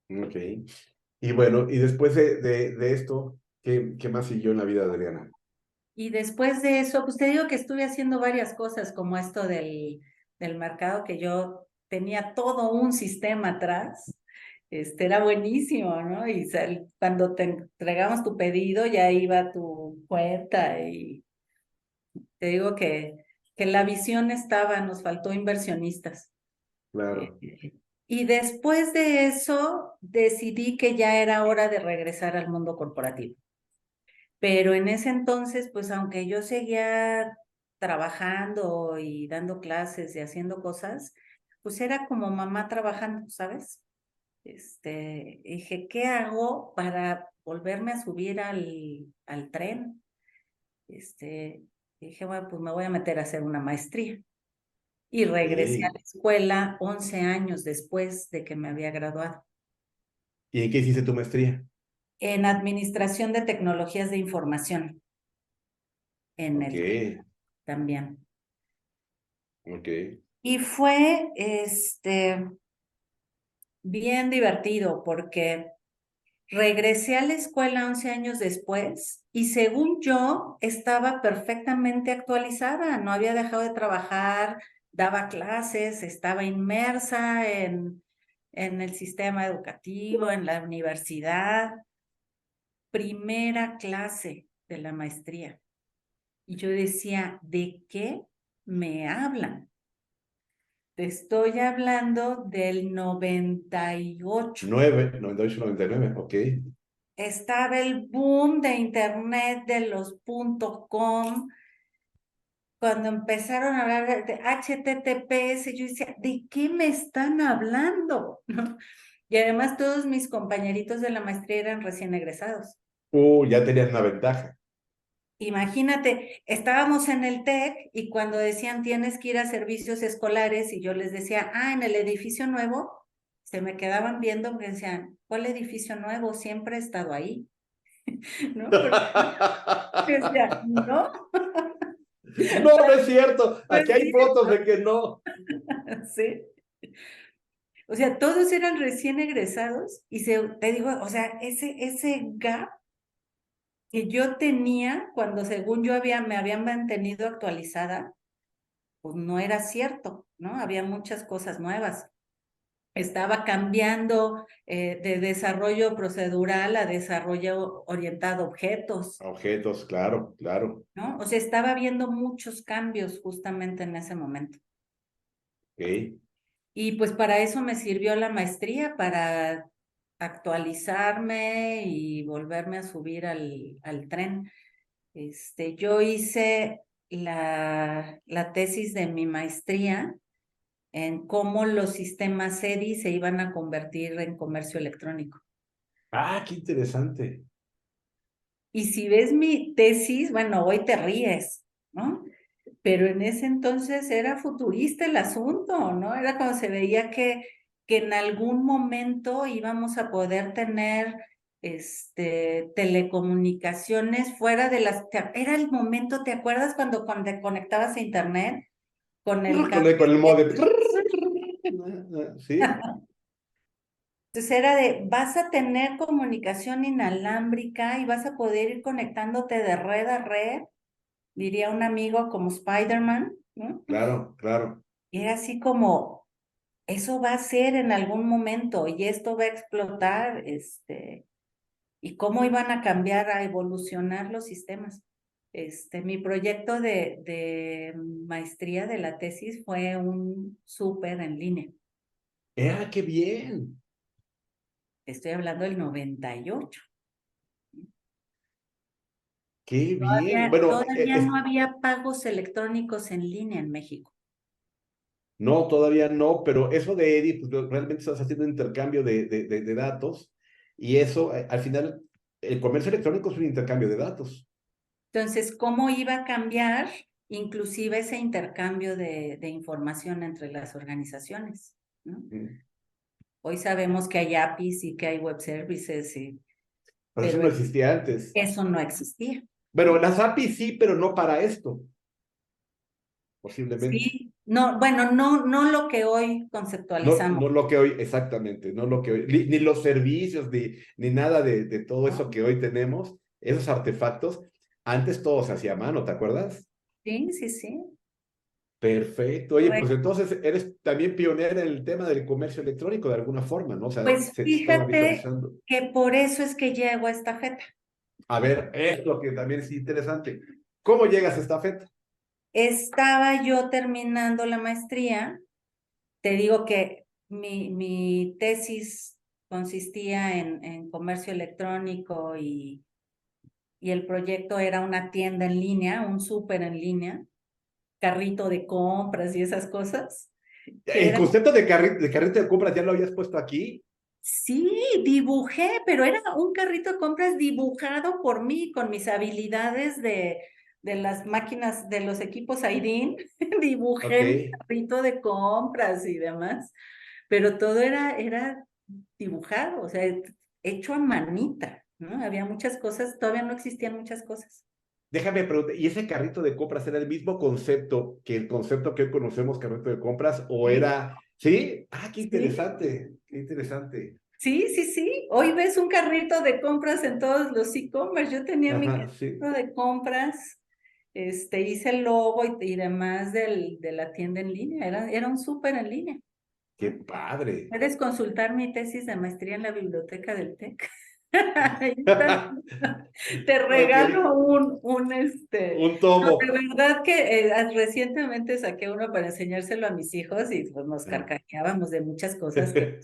Ok. Y bueno, y después de esto, ¿qué más siguió en la vida de Adriana? Y después de eso, pues te digo que estuve haciendo varias cosas como esto del mercado, que yo tenía todo un sistema atrás. Era buenísimo, ¿no? Y cuando te entregamos tu pedido, ya iba tu cuenta y te digo que la visión estaba, nos faltó inversionistas. Claro. Y después de eso, decidí que ya era hora de regresar al mundo corporativo. Pero en ese entonces, pues aunque yo seguía trabajando y dando clases y haciendo cosas, pues era como mamá trabajando, ¿sabes? Dije, ¿qué hago para volverme a subir al tren? Dije, bueno, pues me voy a meter a hacer una maestría. Y regresé a Ok. la escuela 11 años después de que me había graduado ¿Y en qué hiciste tu maestría? en Administración de Tecnologías de Información en Ok, el TEC también. ok. Y fue bien divertido porque regresé a la escuela 11 años después y según yo estaba perfectamente actualizada, no había dejado de trabajar, daba clases, estaba inmersa en el sistema educativo, en la universidad, primera clase de la maestría. Y yo decía, ¿de qué me hablan? Te estoy hablando del 98. 98, 99, ok. Estaba el boom de internet, de los .com, cuando empezaron a hablar de HTTPS, yo decía, ¿de qué me están hablando? ¿No? Y además todos mis compañeritos de la maestría eran recién egresados. Ya tenías una ventaja. Imagínate, estábamos en el TEC y cuando decían tienes que ir a servicios escolares y yo les decía, en el edificio nuevo, se me quedaban viendo porque decían, ¿cuál edificio nuevo? Siempre he estado ahí, ¿no? Porque decía, no, No, no es cierto. pues Aquí hay sí, fotos de que no. sí. O sea, todos eran recién egresados y te digo, o sea, ese gap que yo tenía cuando según yo me habían mantenido actualizada, pues no era cierto, ¿no? Había muchas cosas nuevas. Estaba cambiando de desarrollo procedural a desarrollo orientado a objetos, Objetos, claro, claro. ¿no? O sea, estaba habiendo muchos cambios justamente en ese momento. Ok. Y pues para eso me sirvió la maestría, para actualizarme y volverme a subir al tren. Yo hice la tesis de mi maestría en cómo los sistemas EDI se iban a convertir en comercio electrónico. Qué interesante. Y si ves mi tesis, bueno, hoy te ríes, ¿no? Pero en ese entonces era futurista el asunto, ¿no? Era cuando se veía que en algún momento íbamos a poder tener telecomunicaciones fuera de era el momento, ¿te acuerdas cuando te conectabas a internet con el Con cable? el modem. Sí, Entonces era vas a tener comunicación inalámbrica y vas a poder ir conectándote de red a red, diría un amigo como Spider-Man, ¿no? claro, claro. Y era así como, eso va a ser en algún momento y esto va a explotar, y cómo iban a cambiar, a evolucionar los sistemas. Mi proyecto de maestría de la tesis fue un súper en línea. Qué bien. Estoy hablando del 98. Qué bien. Bueno, Todavía no había pagos electrónicos en línea en México. no, todavía no, pero eso de Eddie, pues realmente estás haciendo un intercambio de datos y eso, al final, el comercio electrónico es un intercambio de datos. Entonces, ¿cómo iba a cambiar inclusive ese intercambio de información entre las organizaciones? ¿No? Mm. Hoy sabemos que hay APIs y que hay web services, Pero eso pero no existía antes. eso no existía, Bueno, ¿no? las APIs sí, pero no para esto, posiblemente. Sí, no, bueno, no lo que hoy No, conceptualizamos, no lo que hoy, exactamente, no lo que hoy, ni los servicios, ni nada de todo eso ¿no? que hoy tenemos, esos artefactos. Antes todo se hacía a mano, ¿te acuerdas? Sí, sí, sí. Perfecto. Oye, pues Correcto. entonces eres también pionera en el tema del comercio electrónico de alguna forma, ¿no? O sea, Pues se estaba fíjate visualizando. que por eso es que llego a esta feta. A ver, es lo que también es interesante. ¿Cómo llegas a esta feta? Estaba yo terminando la maestría. Te digo que mi tesis consistía en comercio electrónico y el proyecto era una tienda en línea, un súper en línea, carrito de compras y esas cosas, que El era, concepto de carrito de compras ya lo habías puesto aquí. sí, dibujé, pero era un carrito de compras dibujado por mí con mis habilidades de las máquinas, de los equipos Aidin, Ok. dibujé mi carrito de compras y demás, pero todo era dibujado, o sea, hecho a manita, ¿no? Había muchas cosas, todavía no existían muchas cosas. Déjame preguntar, ¿y ese carrito de compras era el mismo concepto que el concepto que hoy conocemos carrito de compras o Sí, era, sí? Ah, sí, qué interesante. sí, sí, sí. Hoy ves un carrito de compras en todos los e-commerce. Yo tenía mi Ajá, carrito sí. de compras, hice el logo y demás de la tienda en línea. Era un súper en línea. Qué padre. Puedes consultar mi tesis de maestría en la biblioteca del TEC. Ahí está. Te Ok, regalo un no, tomo. de verdad que recientemente saqué uno para enseñárselo a mis hijos y pues nos Ah. carcajeábamos de muchas cosas que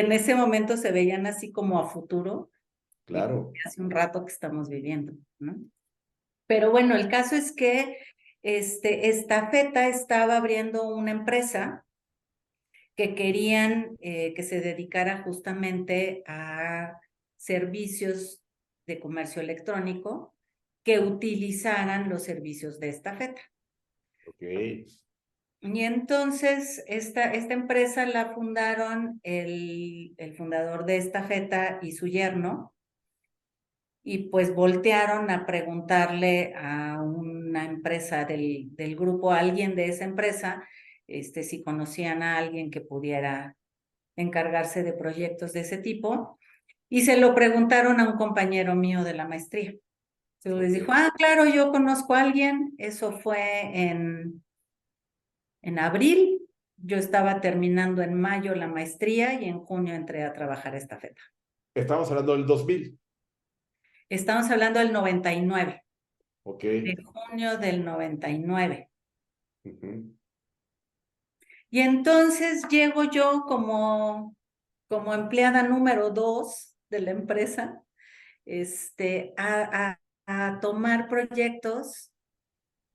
en ese momento se veían así como a futuro y Claro. hace un rato que estamos viviendo, ¿no? Pero bueno, el caso es que Estafeta estaba abriendo una empresa que querían que se dedicara justamente a servicios de comercio electrónico que utilizaran los servicios de Estafeta. Ok. Y entonces esta empresa la fundaron el fundador de Estafeta y su yerno, y pues voltearon a preguntarle a una empresa del grupo, a alguien de esa empresa, si conocían a alguien que pudiera encargarse de proyectos de ese tipo, y se lo preguntaron a un compañero mío de la maestría. Entonces les Ok. dijo, ah, claro, yo conozco a alguien, eso fue en abril, yo estaba terminando en mayo la maestría y en junio entré a trabajar esta feta. Estamos hablando del 2000. Estamos hablando del 99, Ok. de junio del 99. Ujú. Y entonces llego yo como empleada número 2 de la empresa, a tomar proyectos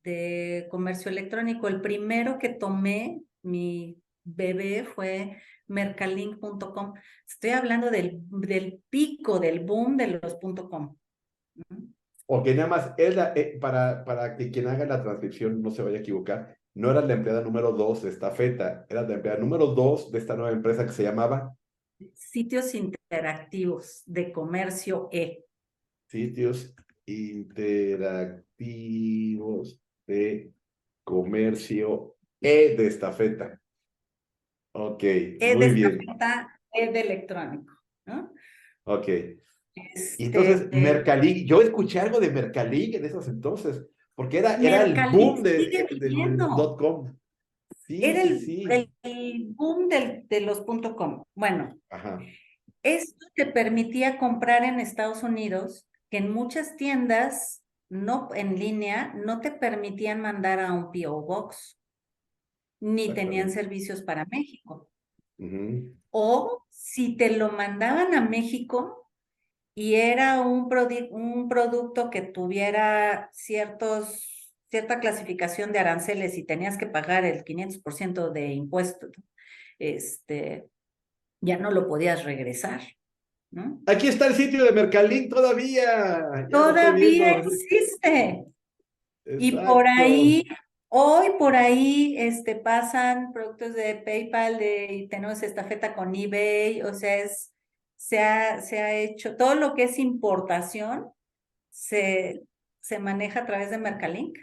de comercio electrónico. El primero que tomé, mi bebé, fue mercalink.com. Estoy hablando del pico, del boom de los .com. Ok, nada más, para que quien haga la transcripción no se vaya a equivocar, no era la empleada número 2 de esta feta, era la empleada número 2 de esta nueva empresa que se llamaba Sitios interactivos de comercio Sitios Interactivos de Comercio de esta feta. Ok, De muy esta bien. feta, de electrónico, ¿no? Ok. Y Este, entonces, Mercalí, yo escuché algo de Mercalí en esos entonces, porque era el Mercalink boom sigue del viviendo. dot com. Sí, Era sí, el sí. boom de los .com. Bueno, Ajá, esto te permitía comprar en Estados Unidos, que en muchas tiendas no en línea no te permitían mandar a un P.O. Box, ni tenían exactamente. servicios para México. Ujú. O si te lo mandaban a México y era un producto que tuviera cierta clasificación de aranceles y tenías que pagar el 500% de impuesto, este, ya no lo podías regresar, ¿no? Aquí está el sitio de Mercalink todavía. Ya lo estoy Todavía viendo. existe. Y por Exacto. ahí, hoy por ahí, pasan productos de PayPal, y tenemos estafeta con eBay, o sea, se ha hecho, todo lo que es importación se, se maneja a través de Mercalink.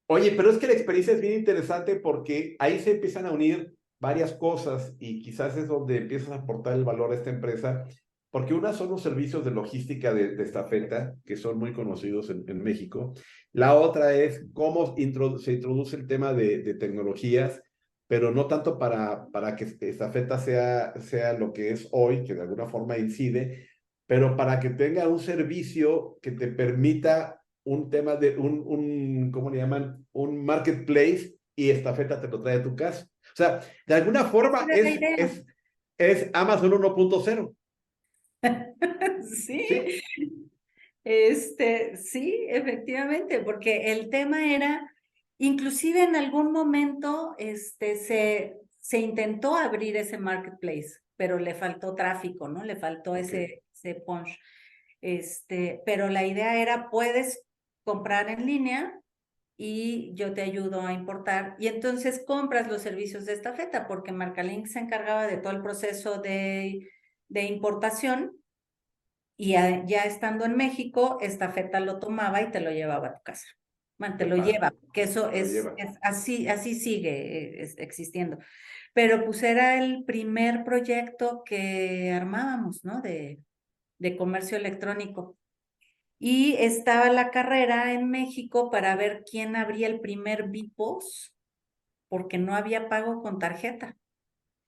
Oye, pero es que la experiencia es bien interesante porque ahí se empiezan a unir varias cosas y quizás es donde empiezas a aportar el valor a esta empresa. Porque una son los servicios de logística de estafeta, que son muy conocidos en México. La otra es cómo se introduce el tema de tecnologías, pero no tanto para que estafeta sea lo que es hoy, que de alguna forma incide, pero para que tenga un servicio que te permita un tema de ¿cómo le llaman? Un marketplace y estafeta te lo trae a tu casa. O sea, de alguna Esa forma era la idea. es Amazon 1.0. Sí, ¿Sí? sí, efectivamente, porque el tema era, inclusive en algún momento, se intentó abrir ese marketplace, pero le faltó tráfico, ¿no? Le faltó Ok. ese punch. Pero la idea era, puedes comprar en línea y yo te ayudo a importar. Y entonces compras los servicios de estafeta, porque Marcalink se encargaba de todo el proceso de importación y ya estando en México, estafeta lo tomaba y te lo llevaba a tu casa. Bueno, te Qué lo padre. lleva, que eso Te lo lleva. es así, así sigue existiendo. Pero pues era el primer proyecto que armábamos, ¿no? De comercio electrónico. Y estaba la carrera en México para ver quién abría el primer BIPOS, porque no había pago con tarjeta.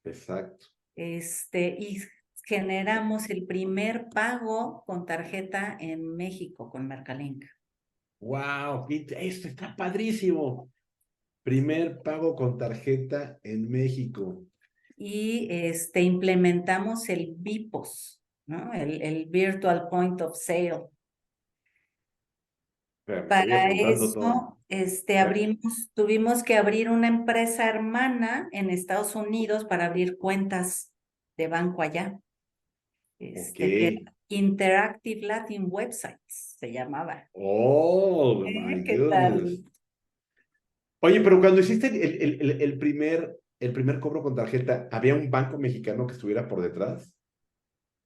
Exacto. Y generamos el primer pago con tarjeta en México con Mercalink. ¡Wow! Esto está padrísimo. Primer pago con tarjeta en México. Y implementamos el BIPOS, ¿no? El Virtual Point of Sale. Espérame, estoy Para apuntando todo. eso, tuvimos que abrir una empresa hermana en Estados Unidos para abrir cuentas de banco allá, Ok. que era Interactive Latin Websites, se llamaba. Oh, my ¿Qué goodness. tal? Oye, pero cuando hiciste el primer cobro con tarjeta, ¿había un banco mexicano que estuviera por detrás?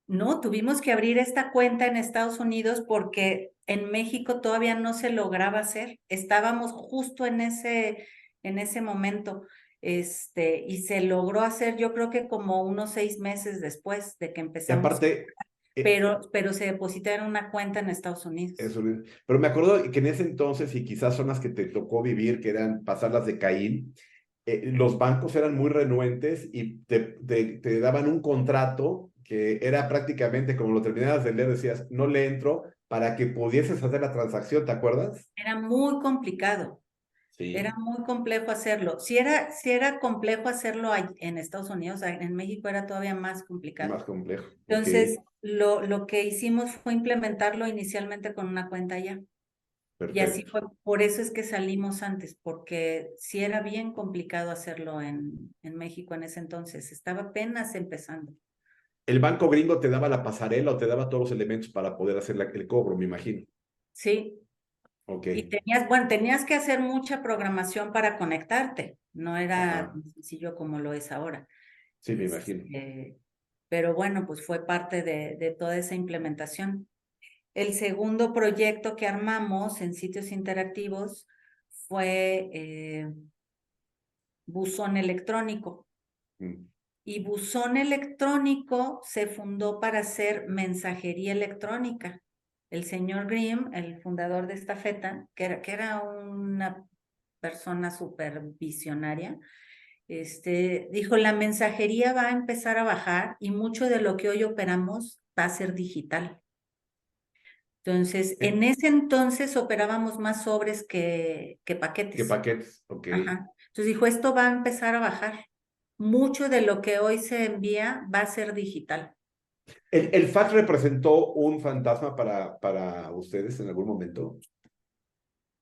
No, tuvimos que abrir esta cuenta en Estados Unidos porque en México todavía no se lograba hacer. Estábamos justo en ese momento, y se logró hacer, yo creo que como unos 6 meses después de que Y empezamos, aparte, eh, pero se depositó en una cuenta en Estados Unidos. eso, pero me acuerdo que en ese entonces, y quizás son las que te tocó vivir, que eran pasarlas de Caín, los bancos eran muy renuentes y te daban un contrato que era prácticamente como lo terminabas de leer, decías, no le entro para que pudieses hacer la transacción, ¿te acuerdas? Era muy complicado. Era Sí, muy complejo hacerlo. Si era complejo hacerlo en Estados Unidos, en México era todavía más complicado. más complejo, ok, Entonces, lo que hicimos fue implementarlo inicialmente con una cuenta ya. Y así perfecto. fue, por eso es que salimos antes, porque sí era bien complicado hacerlo en México en ese entonces. Estaba apenas empezando. El banco gringo te daba la pasarela o te daba todos los elementos para poder hacer el cobro, me imagino. Sí, Ok, y tenías que hacer mucha programación para conectarte. No era ajá, tan sencillo como lo es ahora. sí, me imagino. Pero bueno, pues fue parte de toda esa implementación. El segundo proyecto que armamos en sitios interactivos fue Buzón Electrónico. Mm. Y Buzón Electrónico se fundó para hacer mensajería electrónica. El señor Grimm, el fundador de Estafeta, que era una persona súper visionaria, dijo, la mensajería va a empezar a bajar y mucho de lo que hoy operamos va a ser digital. Entonces, Eh, en ese entonces operábamos más sobres que ¿Qué paquetes. paquetes? Ok. Ajá. Entonces dijo, esto va a empezar a bajar. Mucho de lo que hoy se envía va a ser digital. ¿El fax representó un fantasma para ustedes en algún momento?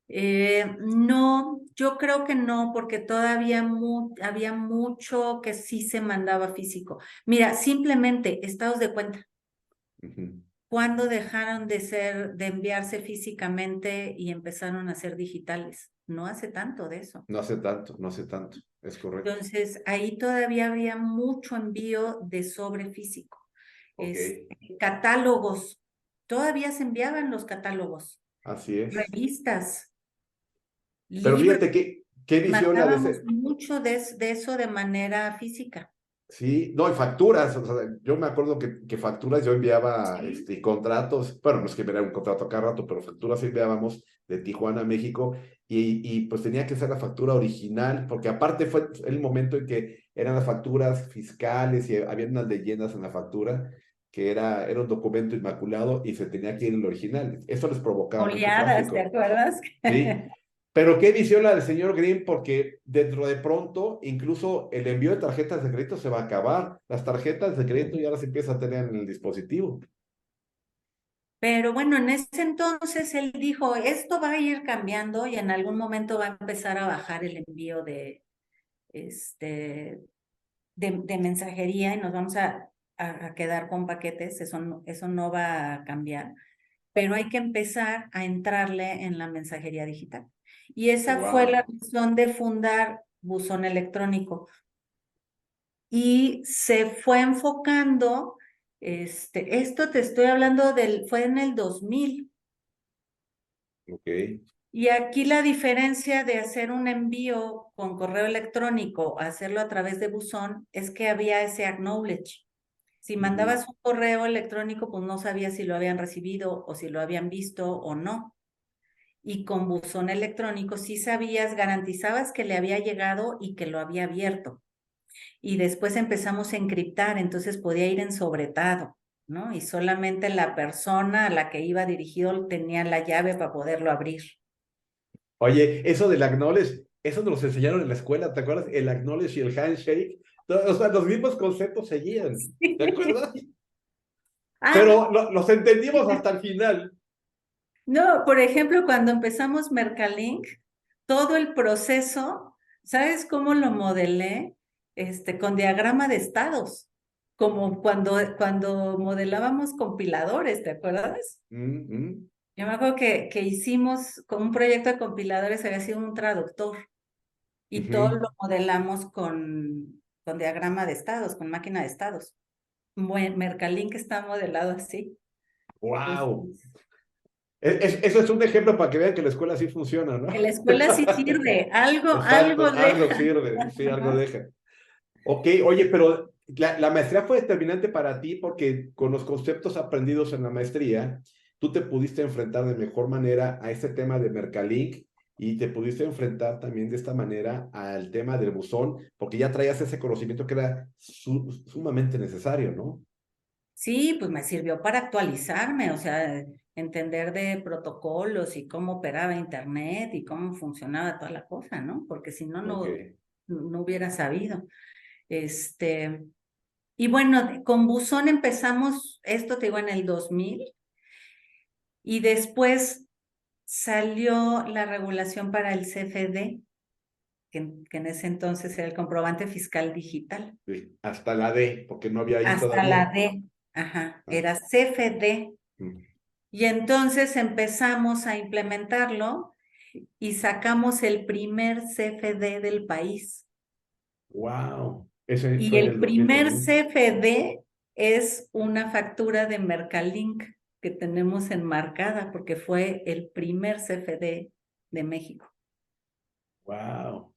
No, yo creo que no, porque todavía había mucho que sí se mandaba físico. Mira, simplemente estados de cuenta. Ujú. ¿Cuándo dejaron de enviarse físicamente y empezaron a ser digitales? No hace tanto de eso. No hace tanto, no hace tanto, es correcto. Entonces, ahí todavía había mucho envío de sobre físico. Ok, Catálogos, todavía se enviaban los catálogos, así es. revistas, Pero libros, fíjate qué visión la de mandábamos ese. mucho de eso de manera física. Sí, no, y facturas, o sea, yo me acuerdo que facturas yo enviaba Sí. contratos, bueno, no es que me era un contrato cada rato, pero facturas enviábamos de Tijuana a México y pues tenía que ser la factura original, porque aparte fue el momento en que eran las facturas fiscales y había unas leyendas en la factura, que era un documento inmaculado y se tenía que ir el original. Eso les provocaba mucho Oleadas, ¿te tráfico. acuerdas? Sí, pero qué visión la del señor Green, porque dentro de pronto, incluso el envío de tarjetas de crédito se va a acabar. Las tarjetas de crédito ya las empieza a tener en el dispositivo. Pero bueno, en ese entonces él dijo, esto va a ir cambiando y en algún momento va a empezar a bajar el envío este, de mensajería y nos vamos a quedar con paquetes, eso no va a cambiar, pero hay que empezar a entrarle en la mensajería digital. Y esa fue la Wow, razón de fundar Buzón Electrónico. Y se fue enfocando, esto te estoy hablando fue en el 2000. ok. Y aquí la diferencia de hacer un envío con correo electrónico a hacerlo a través de buzón es que había ese acknowledge. Si Ujú. mandabas un correo electrónico, pues no sabías si lo habían recibido o si lo habían visto o no. Y con buzón electrónico sí sabías, garantizabas que le había llegado y que lo había abierto. Y después empezamos a encriptar, entonces podía ir en sobretado, ¿no? Y solamente la persona a la que iba dirigido tenía la llave para poderlo abrir. Oye, eso del acknowledge, eso nos lo enseñaron en la escuela, ¿te acuerdas? El acknowledge y el handshake. O sea, los mismos conceptos seguían, ¿te acuerdas? Ah, Pero los entendimos hasta el final. no, por ejemplo, cuando empezamos Mercalink, todo el proceso, ¿sabes cómo lo modelé? Con diagrama de estados, como cuando modelábamos compiladores, ¿te acuerdas? Mm, mm. Yo me acuerdo que hicimos con un proyecto de compiladores, había sido un traductor, y todo Ujú. lo modelamos con diagrama de estados, con máquina de estados. Bueno, Mercalink está modelado así. Wow. Entonces, Eso es un ejemplo para que vean que la escuela sí funciona, ¿no? en la escuela sí sirve, algo Exacto, algo deja. sirve, sí, algo Ajá. deja. Ok, oye, pero la maestría fue determinante para ti porque con los conceptos aprendidos en la maestría, tú te pudiste enfrentar de mejor manera a este tema de Mercalink y te pudiste enfrentar también de esta manera al tema del buzón, porque ya traías ese conocimiento que era sumamente necesario, ¿no? Sí, pues me sirvió para actualizarme, o sea, entender de protocolos y cómo operaba Internet y cómo funcionaba toda la cosa, ¿no? Porque si no, Ok. no hubiera sabido. Este, y bueno, con Buzón empezamos, esto te digo, en el 2000 y después salió la regulación para el CFD, que en ese entonces era el comprobante fiscal digital. Sí, hasta la D, porque no había ahí Hasta todavía. la D, ajá, Ah, era CFD. mm. Y entonces empezamos a implementarlo y sacamos el primer CFD del país. Wow, ese Y fue en el el 2000 primer también. CFD es una factura de Mercalink que tenemos enmarcada porque fue el primer CFD de México. Wow.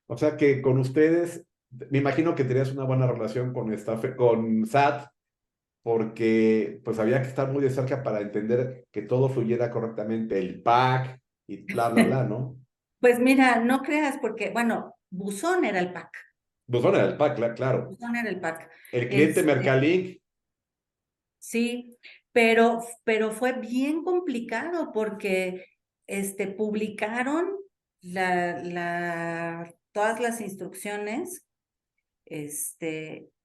O sea que con ustedes, me imagino que tenías una buena relación con con SAT, porque pues había que estar muy de cerca para entender que todo fluyera correctamente, el PAC y bla, bla, bla, ¿no? Pues mira, no creas porque, bueno, Buzón era el PAC. Pues bueno, era el PAC, claro. Buzón era el PAC. El cliente Este, Mercalink, Sí, pero fue bien complicado porque publicaron todas las instrucciones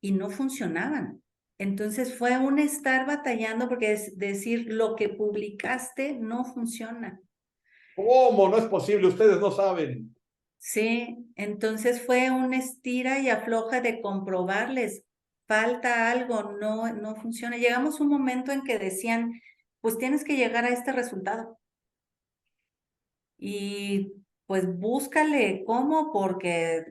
y no funcionaban. Entonces fue un estar batallando porque es decir, lo que publicaste no funciona. ¿cómo? No es posible, ustedes no saben. Sí, entonces fue un estira y afloja de comprobarles, falta algo, no funciona. Llegamos a un momento en que decían, pues tienes que llegar a este resultado y pues búscale cómo, porque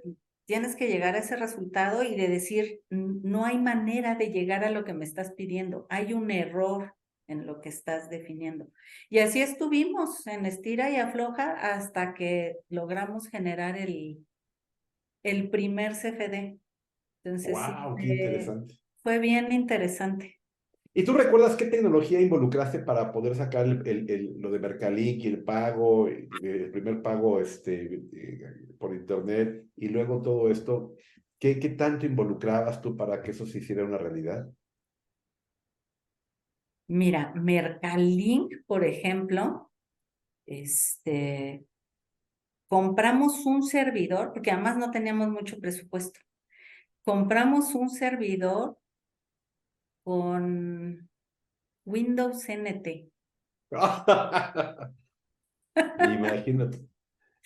tienes que llegar a ese resultado y de decir, no hay manera de llegar a lo que me estás pidiendo, hay un error en lo que estás definiendo. Y así estuvimos en estira y afloja hasta que logramos generar el primer CFD. Entonces sí, Wow, qué interesante. fue bien interesante. ¿Y tú recuerdas qué tecnología involucraste para poder sacar lo de Mercalink y el pago, el primer pago por internet y luego todo esto? ¿Qué tanto involucrabas tú para que eso se hiciera una realidad? Mira, Mercalink, por ejemplo, este, compramos un servidor, porque además no teníamos mucho presupuesto. Compramos un servidor con Windows NT. Imagínate.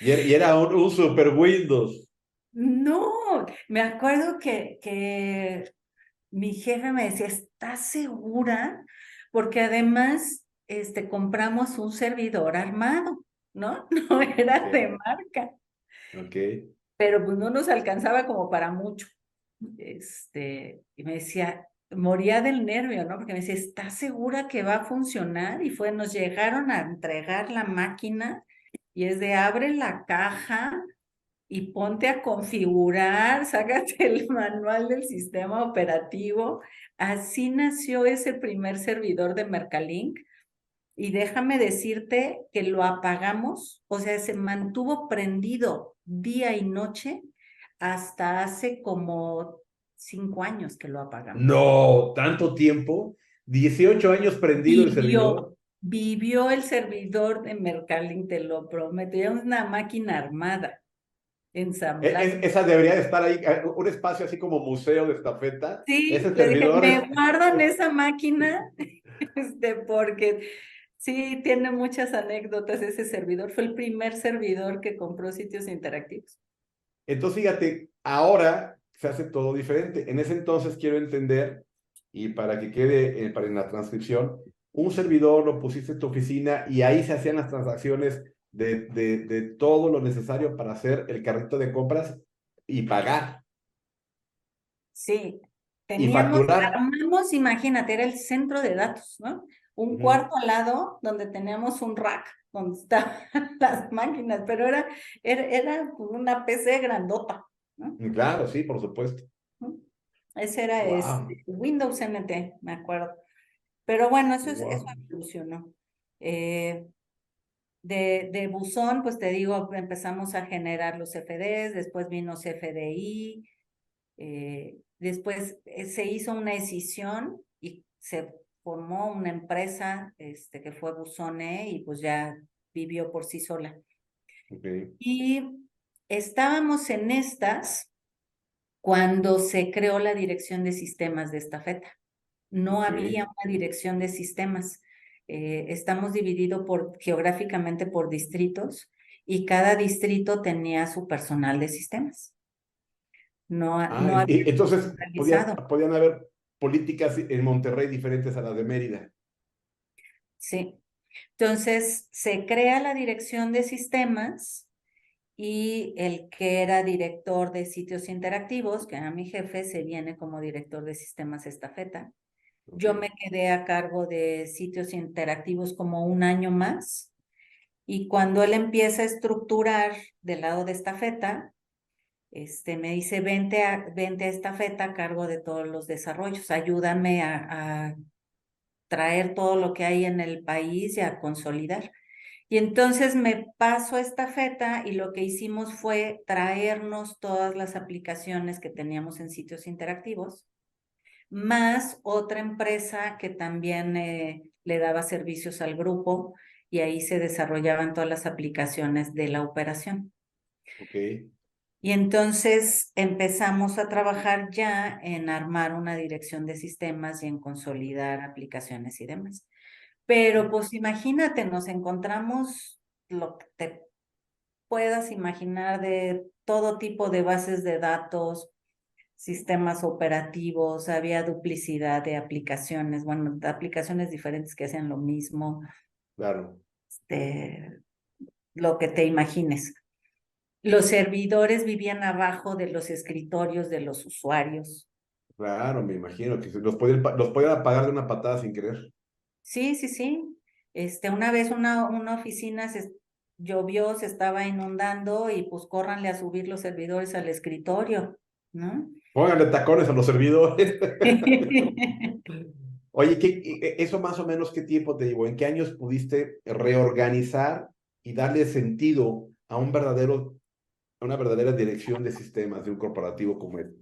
Y era un Super Windows. No, me acuerdo que mi jefe me decía, ¿estás segura? Porque además compramos un servidor armado, ¿no? No era de Ok, marca, ok. pero pues no nos alcanzaba como para mucho. Y me decía, moría del nervio, ¿no? Porque me decía, ¿estás segura que va a funcionar? Y nos llegaron a entregar la máquina y es de abre la caja y ponte a configurar, sácate el manual del sistema operativo. Así nació ese primer servidor de Mercalink. Y déjame decirte que lo apagamos, o sea, se mantuvo prendido día y noche hasta hace como 5 años que lo apagamos. No, tanto tiempo. 18 años prendido el Vivió, servidor. vivió el servidor de Mercalink, te lo prometo. Ya una máquina armada, ensamblada. Esa debería de estar ahí, un espacio así como museo de estafeta. Sí, Ese le dije, servidor me guardan esa máquina, porque sí, tiene muchas anécdotas ese servidor. Fue el primer servidor que compró Sitios Interactivos. Entonces, fíjate, ahora se hace todo diferente. En ese entonces quiero entender, y para que quede para en la transcripción, un servidor lo pusiste en tu oficina y ahí se hacían las transacciones de todo lo necesario para hacer el carrito de compras y pagar Sí, y facturar. armamos, imagínate, era el centro de datos, ¿no? Un Ujú. cuarto al lado donde teníamos un rack donde estaban las máquinas, pero era una PC grandota, ¿no? Claro, sí, por supuesto. ¿No? Ese era Wow, Windows NT, me acuerdo. Pero bueno, eso wow. evolucionó. Eh, de buzón, pues te digo, empezamos a generar los CFDs, después vino CFDI, después se hizo una decisión y se formó una empresa que fue Buzone y pues ya vivió por sí sola. Okay. Y estábamos en estas cuando se creó la dirección de sistemas de Estafeta. No Okay. había una dirección de sistemas. Estamos divididos geográficamente por distritos y cada distrito tenía su personal de sistemas. No, Ah, no había entonces centralizado. podían haber políticas en Monterrey diferentes a las de Mérida. Sí. Entonces, se crea la dirección de sistemas y el que era director de sitios interactivos, que era mi jefe, se viene como director de sistemas Estafeta. Yo Okay. me quedé a cargo de sitios interactivos como un año más y cuando él empieza a estructurar del lado de Estafeta, me dice, vente a Estafeta a cargo de todos los desarrollos, ayúdame a traer todo lo que hay en el país y a consolidar. Y entonces me paso a Estafeta y lo que hicimos fue traernos todas las aplicaciones que teníamos en sitios interactivos, más otra empresa que también le daba servicios al grupo y ahí se desarrollaban todas las aplicaciones de la operación. Okay. Y entonces empezamos a trabajar ya en armar una dirección de sistemas y en consolidar aplicaciones y demás. Pero pues imagínate, nos encontramos lo que te puedas imaginar de todo tipo de bases de datos, sistemas operativos, había duplicidad de aplicaciones, bueno, de aplicaciones diferentes que hacían lo mismo, Claro, este, lo que te imagines. Los servidores vivían abajo de los escritorios de los usuarios. claro, me imagino que los podían apagar de una patada sin querer. Sí, sí, sí. Una vez una oficina llovió, se estaba inundando y pues córranle a subir los servidores al escritorio, ¿no? Pónganle tacones a los servidores. Oye, eso más o menos qué tiempo te llevó? ¿En qué años pudiste reorganizar y darle sentido a a una verdadera dirección de sistemas de un corporativo como este?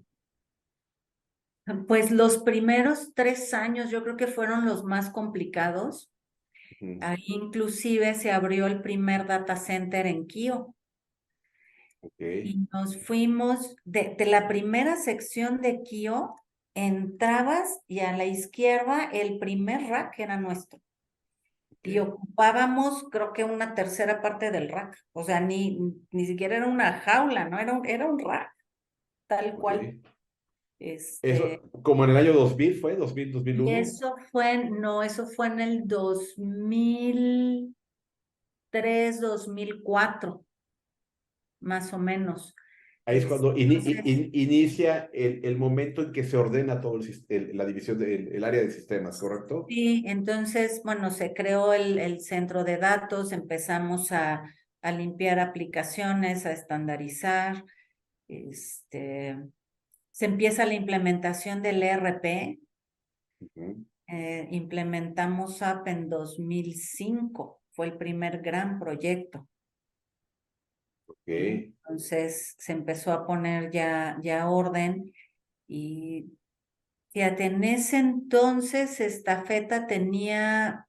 Pues los primeros 3 años yo creo que fueron los más complicados. Ujú. Ahí inclusive se abrió el primer data center en Kio Ok, y nos fuimos de la primera sección de Kio, entrabas y a la izquierda el primer rack era nuestro y ok, ocupábamos creo que una tercera parte del rack, o sea, ni siquiera era una jaula, ¿no? Era un rack, tal cual. ok. Este, Eso, como en el año 2000 fue, 2000, y 2001. eso fue en el 2003, 2004, más o menos. Ahí es cuando Entonces, inicia el momento en que se ordena todo la división del área de sistemas, ¿correcto? sí, entonces, bueno, se creó el centro de datos, empezamos a limpiar aplicaciones, a estandarizar, este, se empieza la implementación del ERP, Ujú. implementamos SAP en 2005, fue el primer gran proyecto, ¿no? Ok. Entonces se empezó a poner ya orden y fíjate, en ese entonces Estafeta tenía,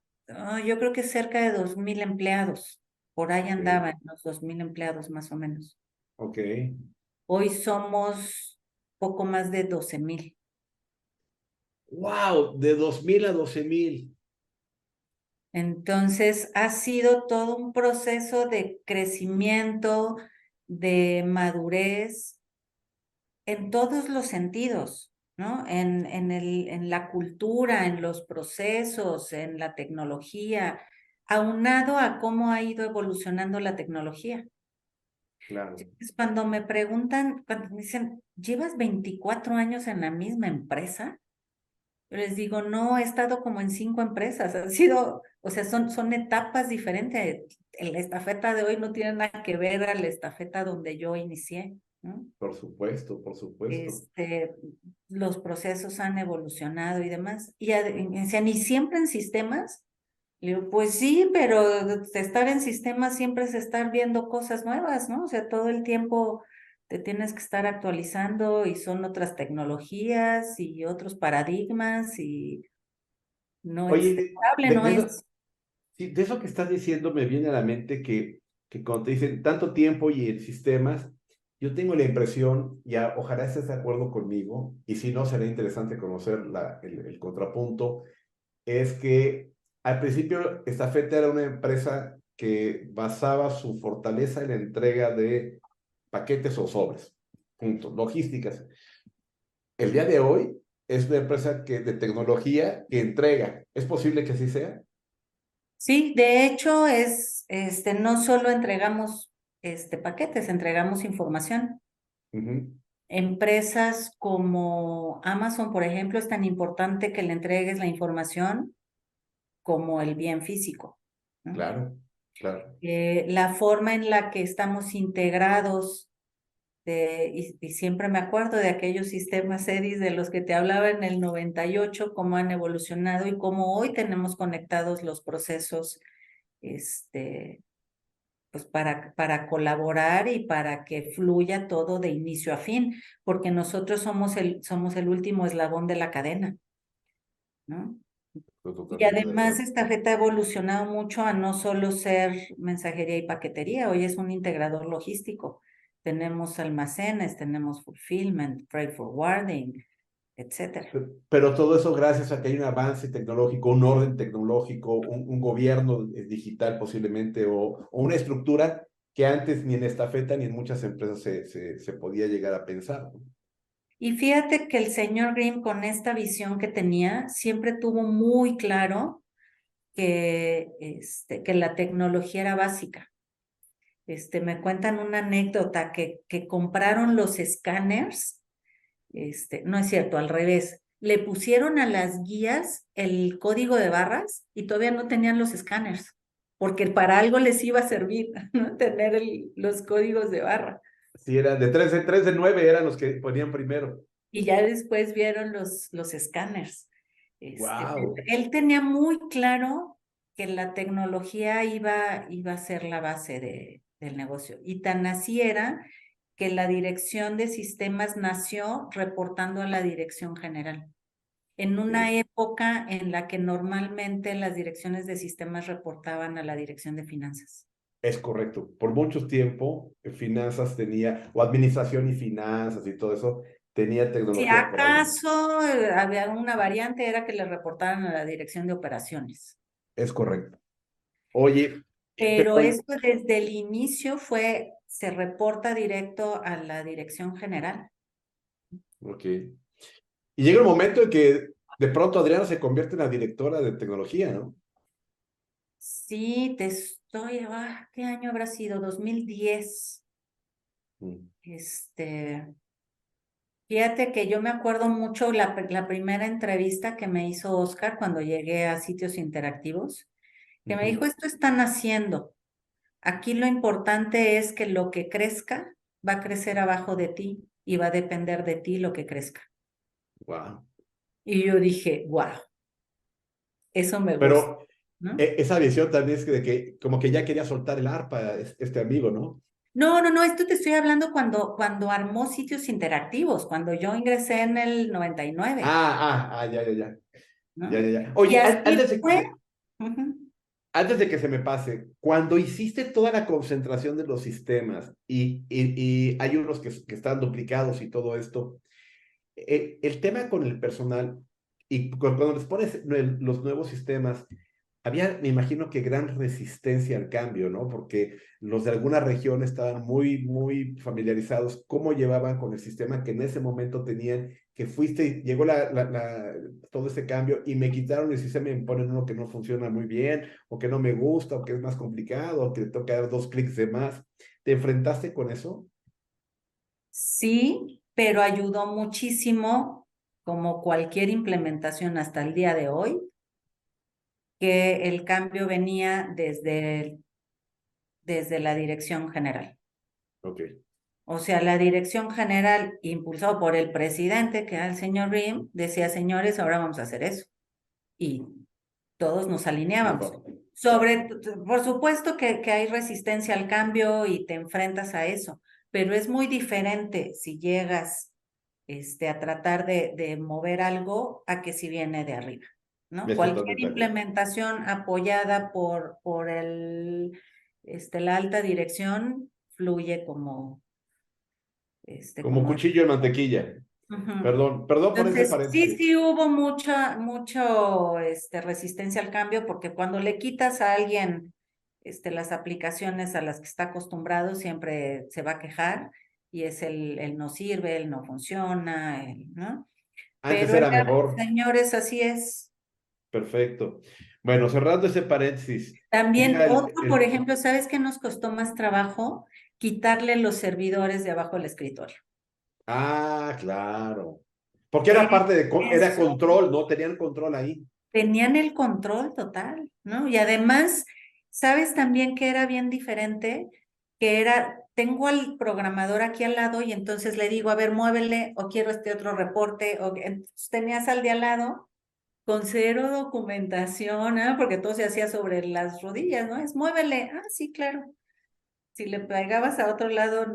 yo creo que cerca de 2,000 empleados, por ahí Ok, andaban los 2,000 empleados más o menos. ok. Hoy somos poco más de 12,000. ¡Wow! De 2000 a 12000. Entonces, ha sido todo un proceso de crecimiento, de madurez en todos los sentidos, ¿no? En la cultura, en los procesos, en la tecnología, aunado a cómo ha ido evolucionando la tecnología. Claro. Entonces, cuando me preguntan, cuando me dicen, ¿llevas 24 años en la misma empresa? Yo les digo, no, he estado como en 5 empresas, han sido, o sea, son etapas diferentes. La estafeta de hoy no tiene nada que ver a la estafeta donde yo inicié, ¿no? Por supuesto, por supuesto. Este, los procesos han evolucionado y demás. O sea, ni siempre en sistemas. Le digo, pues sí, pero estar en sistemas siempre es estar viendo cosas nuevas, ¿no? O sea, todo el tiempo te tienes que estar actualizando y son otras tecnologías y otros paradigmas y no Oye, es estable, no es. sí, de eso que estás diciendo me viene a la mente que cuando te dicen tanto tiempo y en sistemas, yo tengo la impresión, ya ojalá estés de acuerdo conmigo, y si no, será interesante conocer el contrapunto, es que al principio Estafeta era una empresa que basaba su fortaleza en la entrega de paquetes o sobres, punto, logísticas. El día de hoy es una empresa de tecnología que entrega. ¿Es posible que así sea? Sí, de hecho no solo entregamos paquetes, entregamos información. Ujú. Empresas como Amazon, por ejemplo, es tan importante que le entregues la información como el bien físico, ¿no? Claro, claro. La forma en la que estamos integrados, y siempre me acuerdo de aquellos sistemas EDIS de los que te hablaba en el 98, cómo han evolucionado y cómo hoy tenemos conectados los procesos, pues para colaborar y para que fluya todo de inicio a fin, porque nosotros somos el último eslabón de la cadena, ¿no? Estoy Y totalmente de además acuerdo. esta red ha evolucionado mucho a no solo ser mensajería y paquetería, hoy es un integrador logístico. Tenemos almacenes, tenemos fulfillment, freight forwarding, etcétera. Pero todo eso gracias a que hay un avance tecnológico, un orden tecnológico, un gobierno digital posiblemente, o una estructura que antes ni en Estafeta ni en muchas empresas se podía llegar a pensar, ¿no? Y fíjate que el señor Grimm con esta visión que tenía, siempre tuvo muy claro que la tecnología era básica. Me cuentan una anécdota que compraron los escáneres, no es cierto, al revés. Le pusieron a las guías el código de barras y todavía no tenían los escáneres, porque para algo les iba a servir, ¿no? Tener los códigos de barra. Sí, era de 3 de 9 eran los que ponían primero. y ya después vieron los escáneres. Wow. Él tenía muy claro que la tecnología iba a ser la base del negocio. Y tan así era que la dirección de sistemas nació reportando a la dirección general. En una época en la que normalmente las direcciones de sistemas reportaban a la dirección de finanzas. Es correcto. Por mucho tiempo, finanzas tenía, o administración y finanzas y todo eso, tenía Si tecnología por ahí. acaso había una variante, era que le reportaran a la dirección de operaciones. Es correcto. Oye, Pero pero, esto desde el inicio se reporta directo a la dirección general. ok. Y llega el momento en que de pronto Adriana se convierte en la directora de tecnología, ¿no? Sí, ¿qué año habrá sido? 2010. Mm. Fíjate que yo me acuerdo mucho la primera entrevista que me hizo Oscar cuando llegué a Sitios Interactivos, que me dijo, esto están haciendo. Aquí lo importante es que lo que crezca va a crecer abajo de ti y va a depender de ti lo que crezca. Wow. Y yo dije, wow, eso me gusta, Pero ¿no? esa visión también es de que como que ya quería soltar el arpa este amigo, ¿no? No, no, no, esto te estoy hablando cuando armó Sitios Interactivos, cuando yo ingresé en el 99, Ya, ya, ya. Ya, ¿no? ya, ya. Y Oye, así fue. Ujú. antes de que se me pase, cuando hiciste toda la concentración de los sistemas y hay unos que están duplicados y todo esto, el tema con el personal y cuando les pones los nuevos sistemas, había, me imagino que gran resistencia al cambio, ¿no? Porque los de alguna región estaban muy, muy familiarizados cómo llevaban con el sistema que en ese momento tenían, que fuiste, llegó todo ese cambio y me quitaron el sistema y me ponen uno que no funciona muy bien, o que no me gusta, o que es más complicado, o que le toca dar 2 clics de más. ¿Te enfrentaste con eso? Sí, pero ayudó muchísimo, como cualquier implementación hasta el día de hoy, que el cambio venía desde la dirección general. Ok. O sea, la dirección general, impulsado por el presidente, que era el señor Rim, decía, señores, ahora vamos a hacer eso. Y todos nos alineábamos. Claro. Por supuesto que hay resistencia al cambio y te enfrentas a eso, pero es muy diferente si llegas a tratar de mover algo a que si viene de arriba, ¿no? Estoy Cualquier totalmente de acuerdo. implementación apoyada por la alta dirección fluye Como como cuchillo en mantequilla. Ujú. Perdón por ese Entonces, sí, paréntesis. sí hubo resistencia al cambio, porque cuando le quitas a alguien las aplicaciones a las que está acostumbrado, siempre se va a quejar y es el no sirve, el no funciona, ¿no? Antes Pero era mejor. señores, así es. Perfecto. Bueno, cerrando ese paréntesis, También llega otro, por ejemplo, ¿sabes qué nos costó más trabajo? Quitarle los servidores de abajo del escritorio. claro. Porque era parte era Eso. control, ¿no? Tenían control ahí. Tenían el control total, ¿no? Y además, ¿sabes también que era bien diferente? Que era, tengo al programador aquí al lado y entonces le digo, a ver, muévele o quiero este otro reporte. Entonces tenías al de al lado con cero documentación, ¿ah? Porque todo se hacía sobre las rodillas, ¿no? Es muévele. Ah, sí, claro. Si le pegabas a otro lado,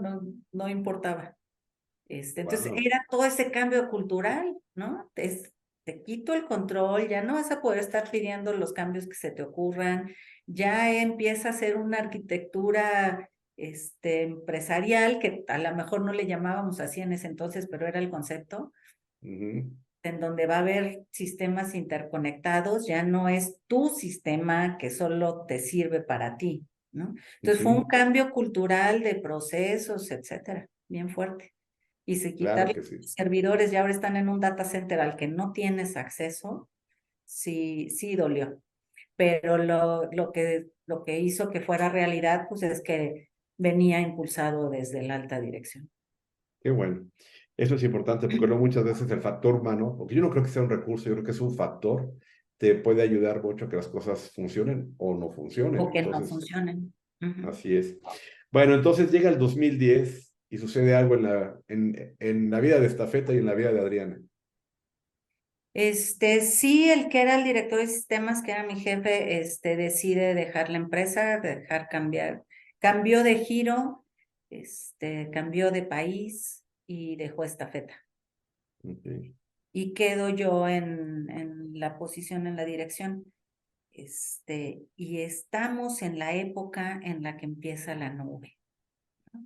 no importaba. Entonces Wow. era todo ese cambio cultural, ¿no? Te quito el control, ya no vas a poder estar pidiendo los cambios que se te ocurran, ya empieza a ser una arquitectura empresarial, que a lo mejor no le llamábamos así en ese entonces, pero era el concepto, en donde va a haber sistemas interconectados, ya no es tu sistema que solo te sirve para ti, ¿no? Entonces fue un cambio cultural de procesos, etcétera, bien fuerte. Y si Claro quitarle que sí. los servidores y ahora están en un data center al que no tienes acceso, sí, sí dolió. Pero lo que hizo que fuera realidad, pues es que venía impulsado desde la alta dirección. Qué bueno. Eso es importante porque no muchas veces el factor humano, porque yo no creo que sea un recurso, yo creo que es un factor, te puede ayudar mucho a que las cosas funcionen o no funcionen. O que no Entonces, funcionen. Ujú. así es. Bueno, entonces llega el 2010 y sucede algo en la vida de Estafeta y en la vida de Adriana. Sí, el que era el director de sistemas, que era mi jefe, decide dejar la empresa, cambió de giro, cambió de país y dejó Estafeta. Okay. Y quedo yo en la posición, en la dirección. Y estamos en la época en la que empieza la nube.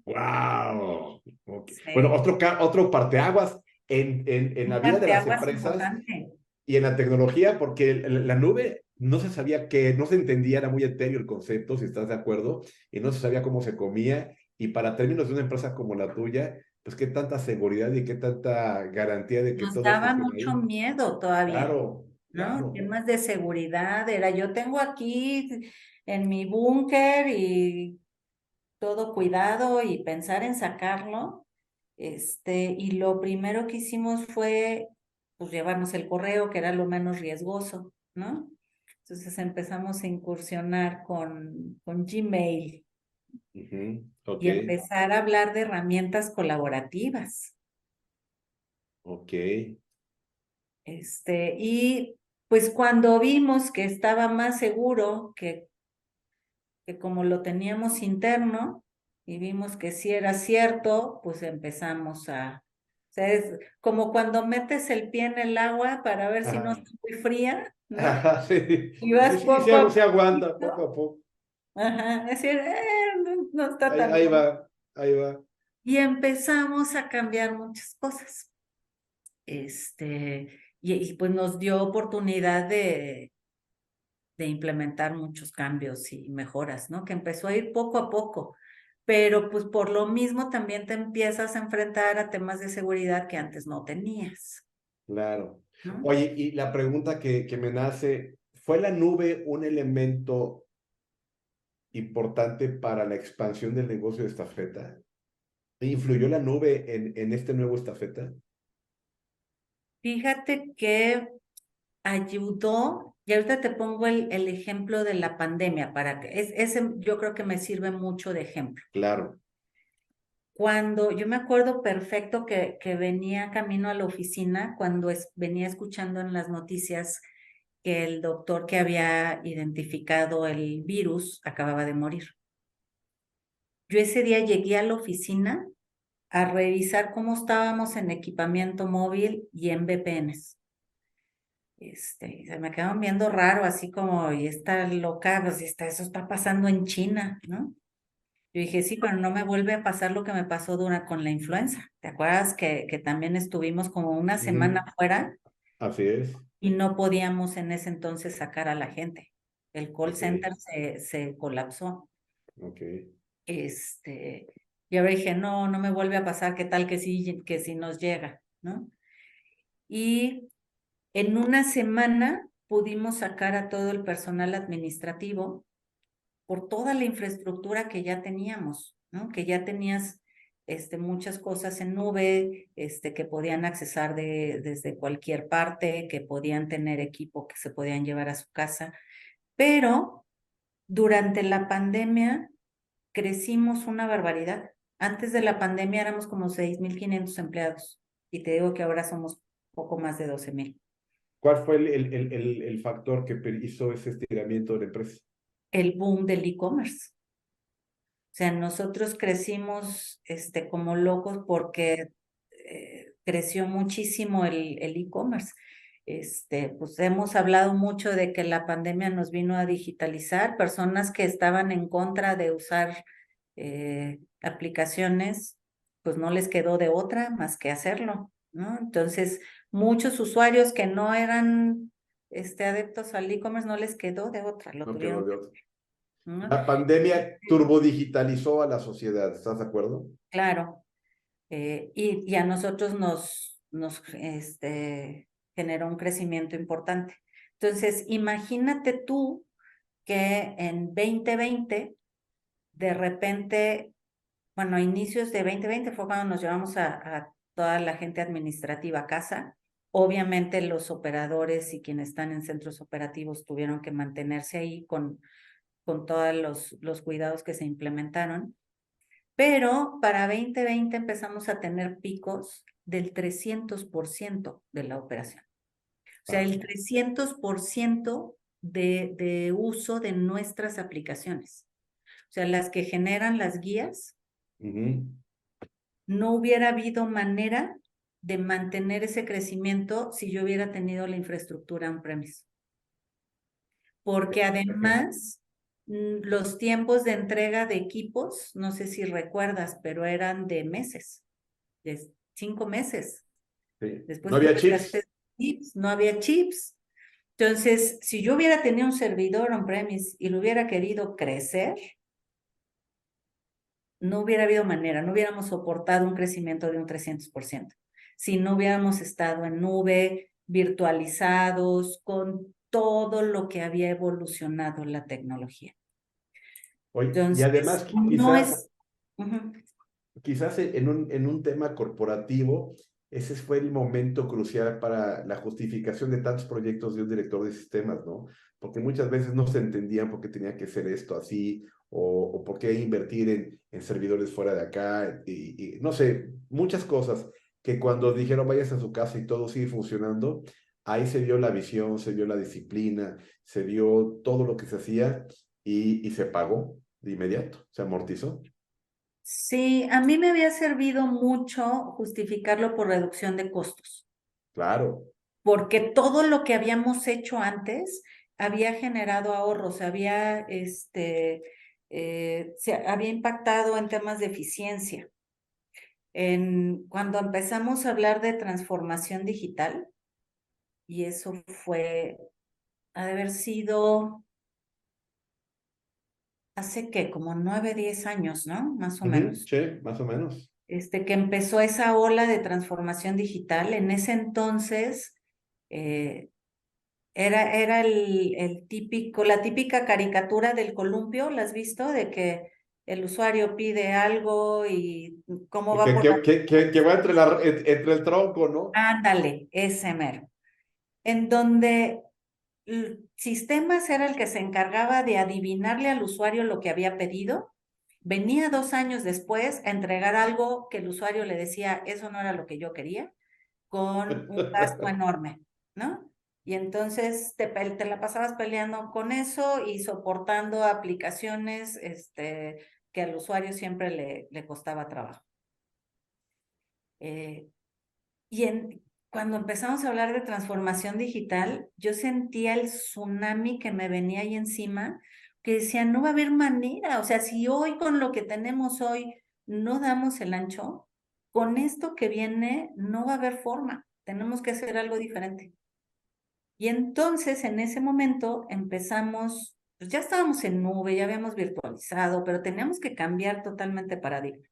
¡Wow! Okay. Bueno, Sí, otro parteaguas en la un vida de las parteaguas empresas importante. y en la tecnología, porque la nube no se sabía qué, no se entendía, era muy etéreo el concepto, si estás de acuerdo, y no se sabía cómo se comía. Y para términos de una empresa como la tuya, pues qué tanta seguridad y qué tanta garantía de que Nos todo daba funciona mucho ahí. miedo todavía, Claro, ¿no? claro. Temas de seguridad, yo tengo aquí en mi búnker y todo cuidado y pensar en sacarlo. Y lo primero que hicimos fue, pues, llevarnos el correo, que era lo menos riesgoso, ¿no? Entonces empezamos a incursionar con Gmail Ujú. y Ok, empezar a hablar de herramientas colaborativas. ok. Y pues cuando vimos que estaba más seguro que como lo teníamos interno y vimos que sí era cierto, pues empezamos o sea, es como cuando metes el pie en el agua para ver si no Ajá. está muy fría, ¿no? Ajá, sí. Y Sí, vas sí, poco a se aguanta poco poquito, a poco. ajá, decir, no, no está Ahí, tan ahí mal. va, ahí va. Y empezamos a cambiar muchas cosas. Y pues nos dio oportunidad de implementar muchos cambios y mejoras, ¿no? Que empezó a ir poco a poco, pero pues por lo mismo también te empiezas a enfrentar a temas de seguridad que antes no tenías, Claro. ¿no? Oye, y la pregunta que me nace, ¿fue la nube un elemento importante para la expansión del negocio de Estafeta? ¿Influyó la nube en este nuevo Estafeta? Fíjate que ayudó, y ahorita te pongo el ejemplo de la pandemia, ese yo creo que me sirve mucho de ejemplo. Claro. Cuando yo me acuerdo perfecto que venía camino a la oficina, cuando venía escuchando en las noticias que el doctor que había identificado el virus acababa de morir. Yo ese día llegué a la oficina a revisar cómo estábamos en equipamiento móvil y en VPNs. Se me quedaron viendo raro, así como, y está loca, pues eso está pasando en China, ¿no? Yo dije, sí, pero no me vuelve a pasar lo que me pasó con la influenza. ¿Te acuerdas que también estuvimos como una semana Ujú. fuera Así es. y no podíamos en ese entonces sacar a la gente? El call Ok, center se colapsó. ok. Este, y ahora dije, no, no me vuelve a pasar, ¿qué tal que sí nos llega, ¿no? Y en una semana pudimos sacar a todo el personal administrativo por toda la infraestructura que ya teníamos, ¿no? Que ya tenías muchas cosas en nube, que podían accesar desde cualquier parte, que podían tener equipo que se podían llevar a su casa. Pero durante la pandemia crecimos una barbaridad. Antes de la pandemia éramos como 6,500 empleados y te digo que ahora somos poco más de 12,000. ¿Cuál fue el factor que hizo ese estiramiento de la empresa? El boom del e-commerce. O sea, nosotros crecimos como locos porque creció muchísimo el e-commerce. Pues hemos hablado mucho de que la pandemia nos vino a digitalizar, personas que estaban en contra de usar aplicaciones, pues no les quedó de otra más que hacerlo, ¿no? Entonces, muchos usuarios que no eran adeptos al e-commerce no les quedó de otra, lo No quedó tuvieron de que otra. hacer, ¿no? La pandemia turbodigitalizó a la sociedad, ¿estás de acuerdo? Claro. Y a nosotros nos generó un crecimiento importante. Entonces, imagínate tú que en 2020, de repente, bueno, a inicios de 2020 fue cuando nos llevamos a toda la gente administrativa a casa. Obviamente los operadores y quienes están en centros operativos tuvieron que mantenerse ahí con todos los cuidados que se implementaron. Pero para 2020 empezamos a tener picos del 300% de la operación. O sea, el 300% de uso de nuestras aplicaciones. O sea, las que generan las guías, no hubiera habido manera de mantener ese crecimiento si yo hubiera tenido la infraestructura on-premise. Porque además, los tiempos de entrega de equipos, no sé si recuerdas, pero eran de meses, de 5 meses. Sí. Después No había tuve que chips. hacer chips, no había chips. Entonces, si yo hubiera tenido un servidor on-premise y lo hubiera querido crecer, no hubiera habido manera, no hubiéramos soportado un crecimiento de un 300%. Si no hubiéramos estado en nube, virtualizados, con todo lo que había evolucionado la tecnología. Oye, y Entonces, además no es... quizás en un tema corporativo, ese fue el momento crucial para la justificación de tantos proyectos de un director de sistemas, ¿no? Porque muchas veces no se entendían por qué tenía que ser esto así, o por qué invertir en servidores fuera de acá, y no sé, muchas cosas que cuando dijeron vayas a su casa y todo sigue funcionando, ahí se vio la visión, se vio la disciplina, se vio todo lo que se hacía y se pagó de inmediato, se amortizó. Sí, a mí me había servido mucho justificarlo por reducción de costos, Claro. porque todo lo que habíamos hecho antes había generado ahorros, se había impactado en temas de eficiencia. Cuando empezamos a hablar de transformación digital, y eso fue, ha de haber sido hace que como 9, 10 años, ¿no? Más o menos. Sí, más o menos. Que empezó esa ola de transformación digital. En ese entonces eh, era la típica caricatura del columpio, ¿la has visto? De que el usuario pide algo y cómo Y va por la... que va entre el tronco, ¿no? Ándale, ese mero. En donde sistemas era el que se encargaba de adivinarle al usuario lo que había pedido. Venía 2 años después a entregar algo que el usuario le decía, eso no era lo que yo quería, con un gasto enorme, ¿no? Y entonces te la pasabas peleando con eso y soportando aplicaciones que al usuario siempre le costaba trabajo. Eh, cuando empezamos a hablar de transformación digital, yo sentía el tsunami que me venía ahí encima, que decía, no va a haber manera, o sea, si hoy con lo que tenemos hoy no damos el ancho, con esto que viene no va a haber forma, tenemos que hacer algo diferente. Y entonces en ese momento empezamos, pues ya estábamos en nube, ya habíamos virtualizado, pero teníamos que cambiar totalmente paradigma.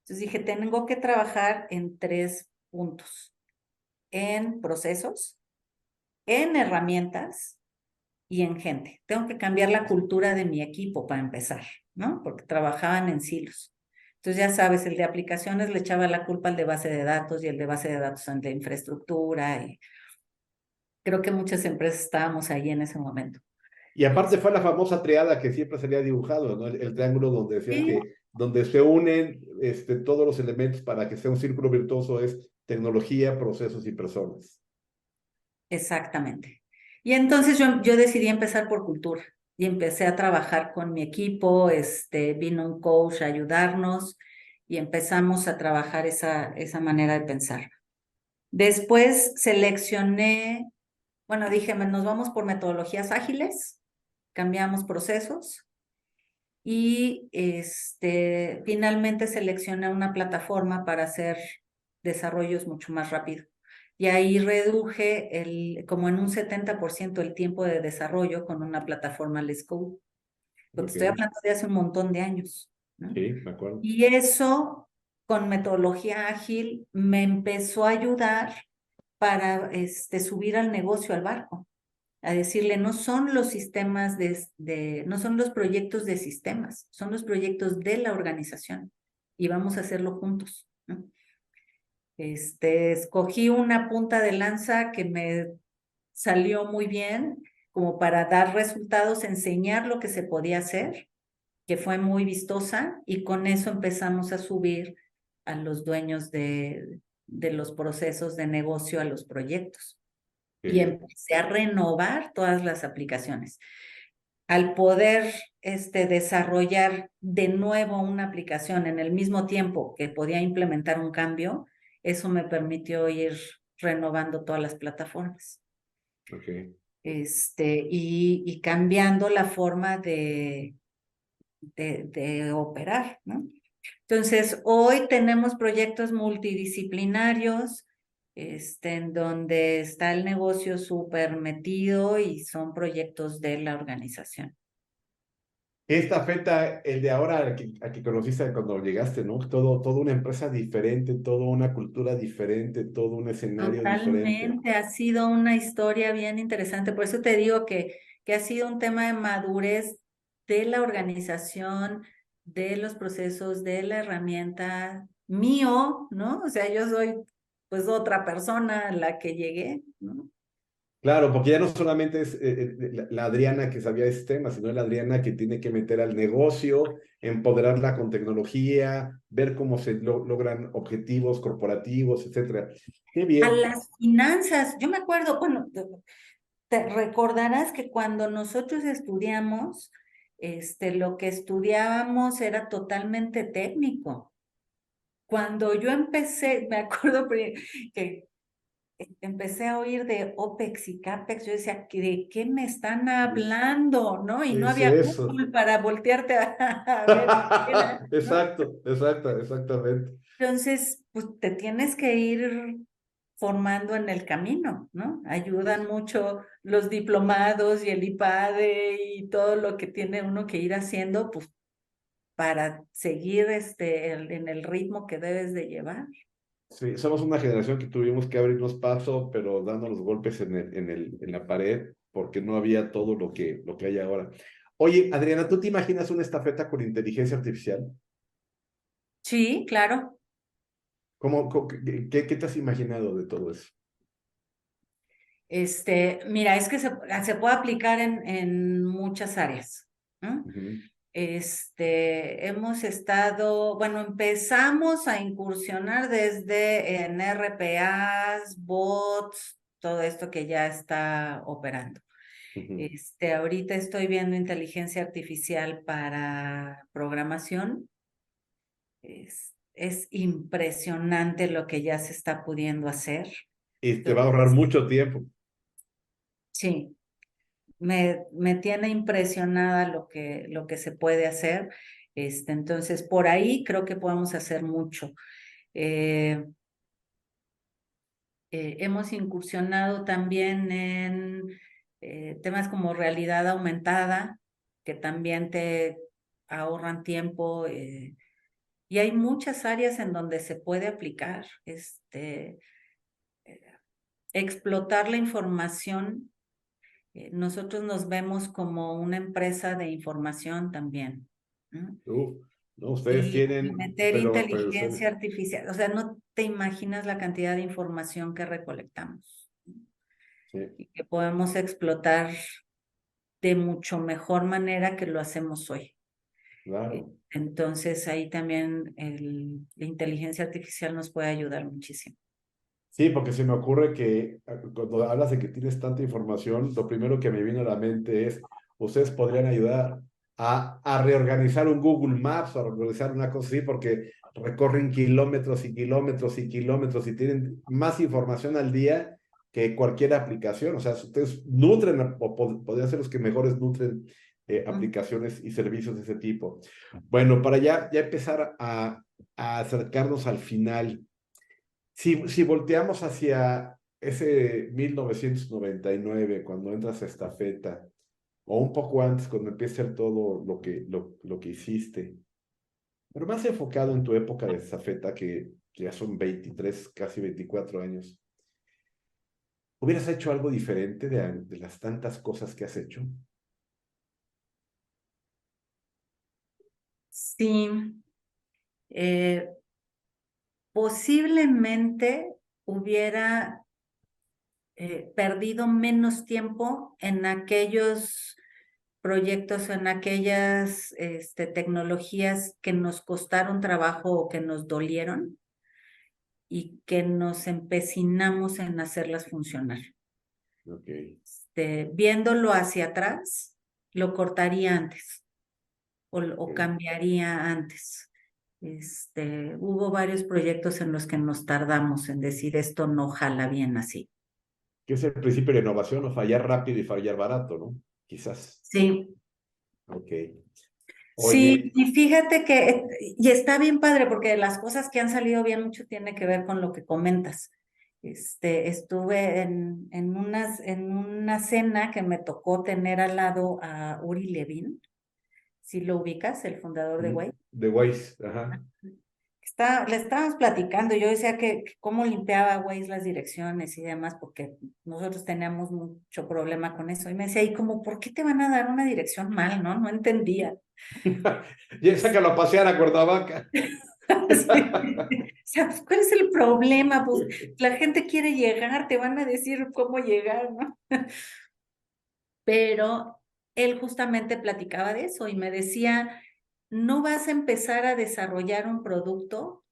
Entonces dije, tengo que trabajar en 3 puntos: en procesos, en herramientas y en gente. Tengo que cambiar la cultura de mi equipo para empezar, ¿no? Porque trabajaban en silos. Entonces, ya sabes, el de aplicaciones le echaba la culpa al de base de datos y el de base de datos al de infraestructura. Y creo que muchas empresas estábamos ahí en ese momento. Y aparte fue la famosa triada que siempre se había dibujado, ¿no? El triángulo donde decían Sí, que donde se unen todos los elementos para que sea un círculo virtuoso es tecnología, procesos y personas. exactamente. Y entonces yo decidí empezar por cultura y empecé a trabajar con mi equipo, vino un coach a ayudarnos y empezamos a trabajar esa manera de pensar. Después seleccioné, bueno, dije, nos vamos por metodologías ágiles, cambiamos procesos y finalmente seleccioné una plataforma para hacer desarrollos mucho más rápido. Y ahí reduje como en un 70% el tiempo de desarrollo con una plataforma Let's Code. Pero te Ok, estoy hablando de hace un montón de años, ¿no? sí, me acuerdo. Y eso, con metodología ágil, me empezó a ayudar para subir al negocio, al barco, a decirle, no son los sistemas no son los proyectos de sistemas, son los proyectos de la organización y vamos a hacerlo juntos, ¿no? Escogí una punta de lanza que me salió muy bien como para dar resultados, enseñar lo que se podía hacer que fue muy vistosa, y con eso empezamos a subir a los dueños de los procesos de negocio a los proyectos. Qué Y bien. empecé a renovar todas las aplicaciones. Al poder desarrollar de nuevo una aplicación en el mismo tiempo que podía implementar un cambio, eso me permitió ir renovando todas las plataformas. Ok. Y cambiando la forma de operar, ¿no? Entonces, hoy tenemos proyectos multidisciplinarios, en donde está el negocio súper metido y son proyectos de la organización. Esta afecta el de ahora al que conociste cuando llegaste, ¿no? Toda una empresa diferente, toda una cultura diferente, todo un escenario diferente. Totalmente, ha sido una historia bien interesante. Por eso te digo que ha sido un tema de madurez de la organización, de los procesos, de la herramienta mío, ¿no? O sea, yo soy pues otra persona a la que llegué, ¿no? Claro, porque ya no solamente es la Adriana que sabía este tema, sino la Adriana que tiene que meter al negocio, empoderarla con tecnología, ver cómo se logran objetivos corporativos, etcétera. Qué A bien. las finanzas, yo me acuerdo, bueno, te recordarás que cuando nosotros estudiamos, lo que estudiábamos era totalmente técnico. Cuando yo empecé, me acuerdo que empecé a oír de OPEX y CAPEX, yo decía, ¿de qué me están hablando? ¿No? Y ¿Qué no es había eso? Google para voltearte a ver qué era, ¿no? Exacto, exactamente. Entonces, pues te tienes que ir formando en el camino, ¿no? Ayudan mucho los diplomados y el IPADE y todo lo que tiene uno que ir haciendo, pues, para seguir en el ritmo que debes de llevar. Sí, somos una generación que tuvimos que abrirnos paso, pero dando los golpes en la pared, porque no había todo lo que hay ahora. Oye, Adriana, ¿tú te imaginas una estafeta con inteligencia artificial? Sí, claro. Qué te has imaginado de todo eso? Mira, es que se puede aplicar en muchas áreas, ¿no? Ujú, Hemos estado, bueno, empezamos a incursionar desde en RPAs, bots, todo esto que ya está operando. ujú. Ahorita estoy viendo inteligencia artificial para programación. Es impresionante lo que ya se está pudiendo hacer. Y te va a ahorrar Entonces, mucho tiempo. sí, me tiene impresionada lo que se puede hacer. Entonces, por ahí creo que podemos hacer mucho. Eh, Hemos incursionado también en temas como realidad aumentada, que también te ahorran tiempo, y hay muchas áreas en donde se puede aplicar, eh, explotar la información. Nosotros nos vemos como una empresa de información también, ¿no? Uh, no, ustedes Y tienen, meter pero inteligencia artificial, o sea, no te imaginas la cantidad de información que recolectamos, ¿no? sí, Y que podemos explotar de mucho mejor manera que lo hacemos hoy. claro. Entonces ahí también la inteligencia artificial nos puede ayudar muchísimo. Sí, porque se me ocurre que cuando hablas de que tienes tanta información, lo primero que me viene a la mente es, ustedes podrían ayudar a reorganizar un Google Maps o a reorganizar una cosa así, porque recorren kilómetros y kilómetros y kilómetros y tienen más información al día que cualquier aplicación. O sea, ustedes nutren, o podrían ser los que mejores nutren Mm. aplicaciones y servicios de ese tipo. Bueno, para ya empezar a acercarnos al final. Si volteamos hacia ese 1999, cuando entras a Estafeta, o un poco antes, cuando empieza a hacer todo lo que hiciste, pero más enfocado en tu época de Estafeta, que ya son 23 casi 24 años, ¿hubieras hecho algo diferente de las tantas cosas que has hecho? Sí, eh, posiblemente hubiera perdido menos tiempo en aquellos proyectos en aquellas tecnologías que nos costaron trabajo o que nos dolieron y que nos empecinamos en hacerlas funcionar. Ok. Viéndolo hacia atrás, lo cortaría antes o cambiaría antes. Hubo varios proyectos en los que nos tardamos en decir esto no jala bien así. Que es el principio de la innovación, o fallar rápido y fallar barato, ¿no? Quizás. Sí, Ok. sí, Oye, y fíjate que, y está bien padre porque las cosas que han salido bien mucho tiene que ver con lo que comentas. Estuve en una cena que me tocó tener al lado a Uri Levin, si lo ubicas, el fundador de Way. The Waze, ajá. Le estábamos platicando, yo decía que cómo limpiaba Waze las direcciones y demás, porque nosotros teníamos mucho problema con eso. Y me decía, ¿y como por qué te van a dar una dirección mal, no? No entendía. Y sácalo a pasear a Cuernavaca. Sí. O sea, pues, ¿cuál es el problema? Pues la gente quiere llegar, te van a decir cómo llegar, ¿no? Pero él justamente platicaba de eso y me decía, no vas a empezar a desarrollar un producto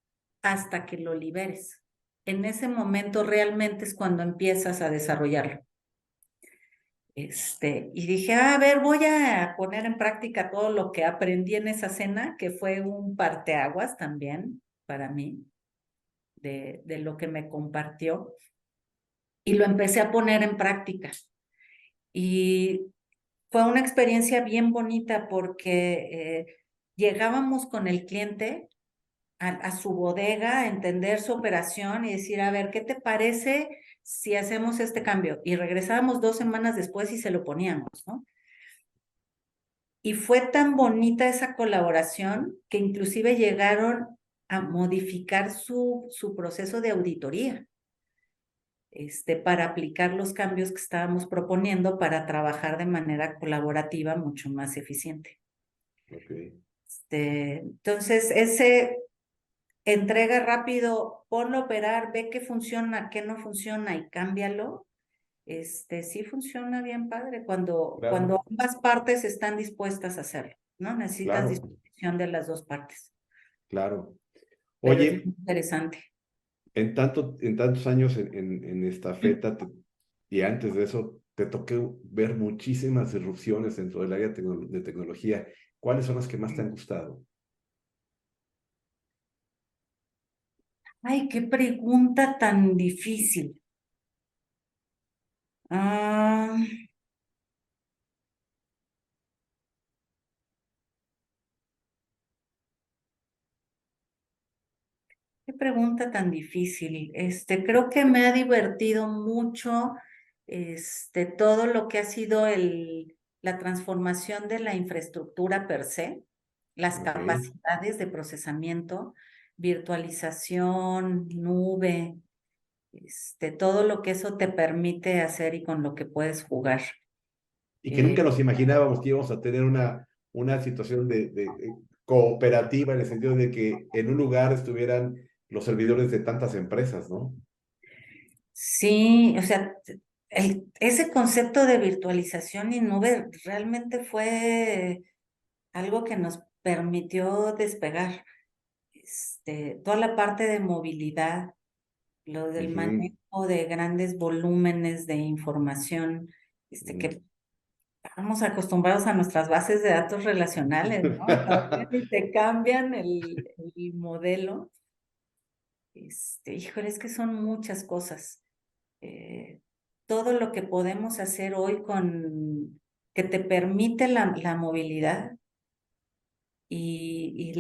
hasta que lo liberes. En ese momento realmente es cuando empiezas a desarrollarlo. Y dije, a ver, voy a poner en práctica todo lo que aprendí en esa cena, que fue un parteaguas también para mí, de lo que me compartió, y lo empecé a poner en práctica. Y fue una experiencia bien bonita porque llegábamos con el cliente a su bodega, a entender su operación y decir, a ver, ¿qué te parece si hacemos este cambio? Y regresábamos 2 semanas después y se lo poníamos, ¿no? Y fue tan bonita esa colaboración que inclusive llegaron a modificar su proceso de auditoría, para aplicar los cambios que estábamos proponiendo para trabajar de manera colaborativa mucho más eficiente. Ok. Entonces, ese entrega rápido, ponlo a operar, ve qué funciona, qué no funciona y cámbialo. Sí funciona bien padre Claro, cuando ambas partes están dispuestas a hacerlo, ¿no? Necesitas claro, disposición de las dos partes, claro. pero es muy Oye, interesante. en tantos años en esta feta y antes de eso, te tocó ver muchísimas disrupciones dentro del área de tecnología. ¿Cuáles son las que más te han gustado? Ay, qué pregunta tan difícil. Ah, qué pregunta tan difícil. Creo que me ha divertido mucho, todo lo que ha sido la transformación de la infraestructura per se, las Ok. capacidades de procesamiento, virtualización, nube, todo lo que eso te permite hacer y con lo que puedes jugar. Y que nunca Eh, nos imaginábamos que íbamos a tener una situación de cooperativa en el sentido de que en un lugar estuvieran los servidores de tantas empresas, ¿no? sí, o sea, ese concepto de virtualización y nube realmente fue algo que nos permitió despegar. Toda la parte de movilidad, lo del Ujú, manejo de grandes volúmenes de información, ujú. que estamos acostumbrados a nuestras bases de datos relacionales, ¿no? Y te cambian el modelo. Híjole, es que son muchas cosas. Eh, Todo lo que podemos hacer hoy que te permite la movilidad y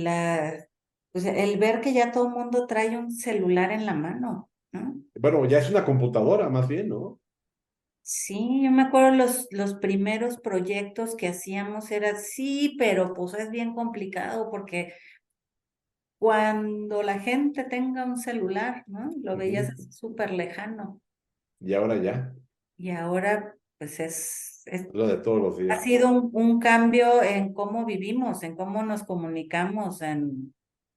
pues el ver que ya todo el mundo trae un celular en la mano, ¿no? Bueno, ya es una computadora más bien, ¿no? Sí, yo me acuerdo los primeros proyectos que hacíamos era sí, pero pues es bien complicado porque cuando la gente tenga un celular, ¿no? Lo veías Ujú. así súper lejano Y ahora ya, y ahora pues es lo de todos los ha días. sido un cambio en cómo vivimos, en cómo nos comunicamos,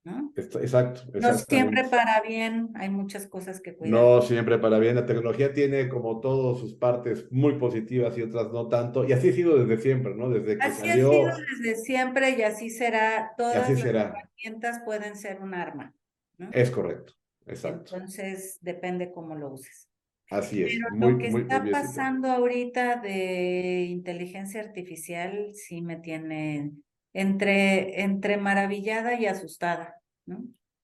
¿no? Exacto, No siempre exactamente. para bien, hay muchas cosas que cuidar. No siempre para bien. La tecnología tiene como todas sus partes muy positivas y otras no tanto. Y así ha sido desde siempre, ¿no? Desde que Así ha sido salió, desde siempre y así será. y así Todas las será. herramientas pueden ser un arma, ¿no? Es correcto. Exacto. Entonces depende cómo lo uses. Así es. Pero Muy, lo que muy, muy está bien situado. pasando ahorita de inteligencia artificial sí me tiene entre maravillada y asustada, ¿no?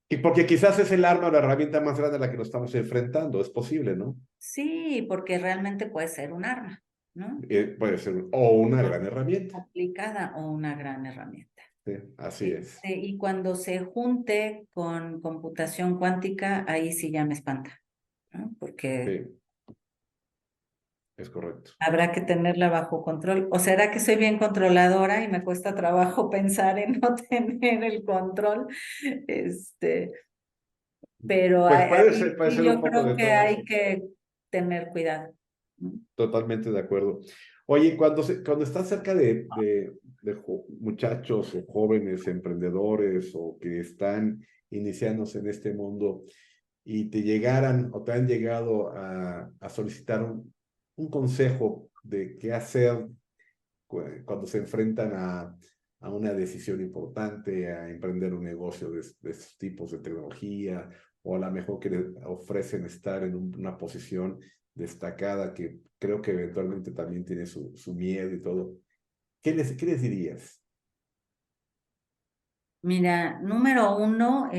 Y porque quizás es el arma o la herramienta más grande a la que nos estamos enfrentando. Es posible, ¿no? Sí, porque realmente puede ser un arma, ¿no? Puede ser o una gran herramienta. Aplicada o una gran herramienta. Sí, así es. Y cuando se junte con computación cuántica, ahí sí ya me espanta, ¿no? Porque Sí, es correcto. habrá que tenerla bajo control. ¿O será que soy bien controladora y me cuesta trabajo pensar en no tener el control? Este, pero Pues ahí puede sí ser un yo poco creo de que todo hay eso. que tener cuidado, ¿no? Totalmente de acuerdo. Oye, cuando estás cerca de muchachos o jóvenes emprendedores o que están iniciándose en este mundo y te llegaran o te han llegado a solicitar un consejo de qué hacer cuando se enfrentan a una decisión importante, a emprender un negocio de estos tipos de tecnología, o a lo mejor que le ofrecen estar en una posición destacada que creo que eventualmente también tiene su miedo y todo. Qué les dirías? Mira, número uno,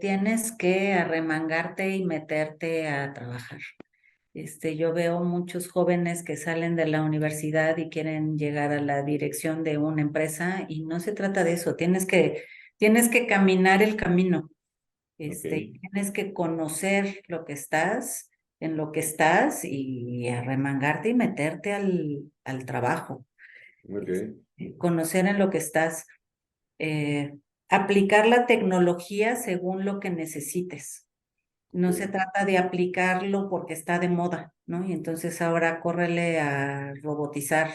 tienes que arremangarte y meterte a trabajar. Yo veo muchos jóvenes que salen de la universidad y quieren llegar a la dirección de una empresa y no se trata de eso. Tienes que caminar el camino. Ok, Tienes que conocer lo que estás, en lo que estás y arremangarte y meterte al trabajo. ok, Conocer en lo que estás. eh, Aplicar la tecnología según lo que necesites. No se ok. trata de aplicarlo porque está de moda, ¿no? Y entonces ahora córrele a robotizar,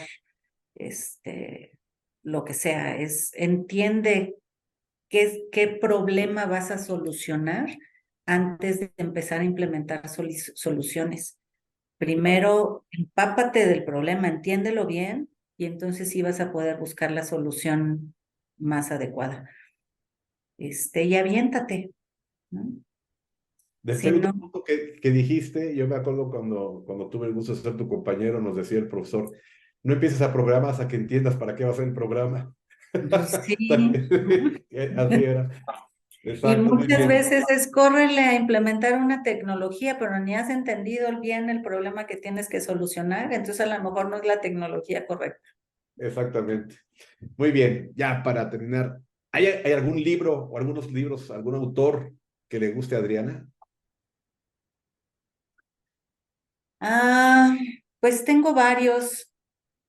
lo que sea. Entiende qué problema vas a solucionar antes de empezar a implementar soluciones. Primero, empápate del problema, entiéndelo bien y entonces sí vas a poder buscar la solución más adecuada. Y aviéntate, ¿no? Del Si segundo no, punto que dijiste, yo me acuerdo cuando tuve el gusto de ser tu compañero, nos decía el profesor, no empieces a programar hasta que entiendas para qué va a ser el programa. pues sí, ¿no? Así era. Y Exacto, muy muchas bien. veces es córrele a implementar una tecnología, pero ni has entendido bien el problema que tienes que solucionar, entonces a lo mejor no es la tecnología correcta. Exactamente. Muy bien, ya para terminar, ¿hay algún libro o algunos libros, algún autor que le guste a Adriana? Ah, pues tengo varios,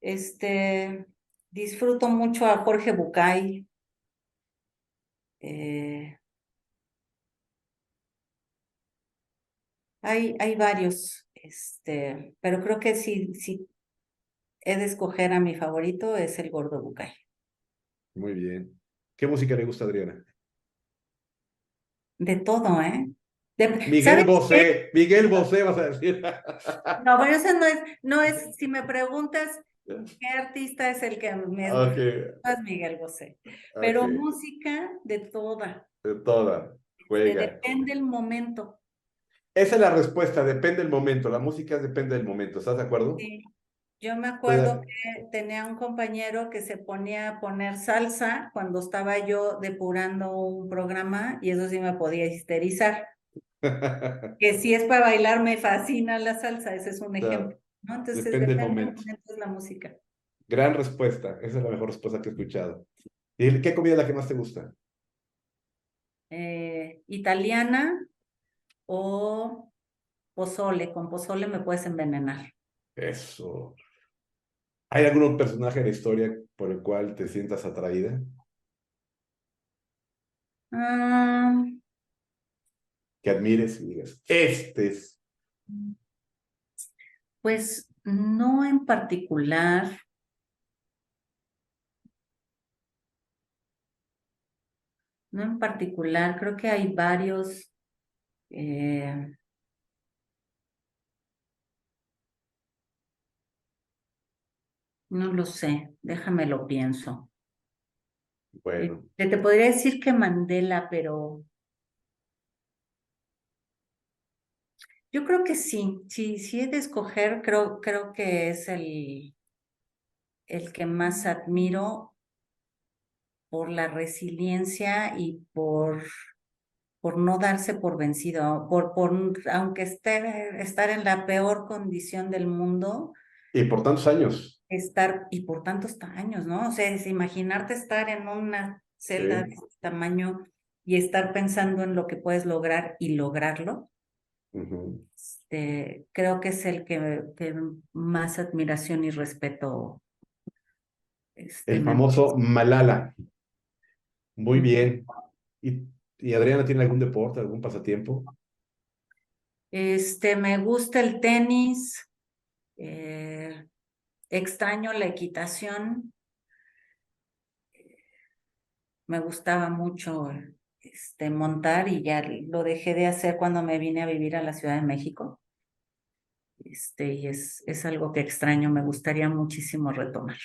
este, disfruto mucho a Jorge Bucay, eh, hay varios, pero creo que si he de escoger a mi favorito es el Gordo Bucay. Muy bien. ¿Qué música le gusta a Adriana? De todo, ¿eh? Miguel ¿Sabes qué? Bosé, Miguel Bosé vas a decir. No, bueno, eso no es, si me preguntas qué artista es el que me Ok, gusta, es Miguel Bosé. ok, Pero música de toda, de toda, juega. depende el momento. Esa es la respuesta, depende del momento. La música depende del momento, ¿estás de acuerdo? Sí. Yo me Estoy acuerdo que tenía un compañero que se ponía a poner salsa cuando estaba yo depurando un programa y eso sí me podía histerizar. Que si es para bailar, me fascina la salsa, ese es un ejemplo, Claro, ¿no? Entonces, depende del depende del momento. momento de la música. Gran respuesta, esa es la mejor respuesta que he escuchado. ¿Y qué comida es la que más te gusta? Italiana o pozole, con pozole me puedes envenenar. Eso. ¿Hay algún personaje de la historia por el cual te sientas atraída? Ah, Que admires y digas, este es. pues no en particular, no en particular, creo que hay varios. No lo sé, déjame lo pienso. Bueno, Te podría decir que Mandela, pero yo creo que sí, sí he de escoger, creo que es el que más admiro por la resiliencia y por no darse por vencido, aunque estar en la peor condición del mundo, y por tantos años, y por tantos años, ¿no? O sea, es imaginarte estar en una celda de sí. este tamaño y estar pensando en lo que puedes lograr y lograrlo, Ujú. creo que es el que más admiración y respeto El me famoso Malala. Muy merece. bien. ¿Y Adriana tiene algún deporte, algún pasatiempo? Me gusta el tenis, eh, extraño la equitación, me gustaba mucho montar y ya lo dejé de hacer cuando me vine a vivir a la Ciudad de México. Y es algo que extraño, me gustaría muchísimo retomar.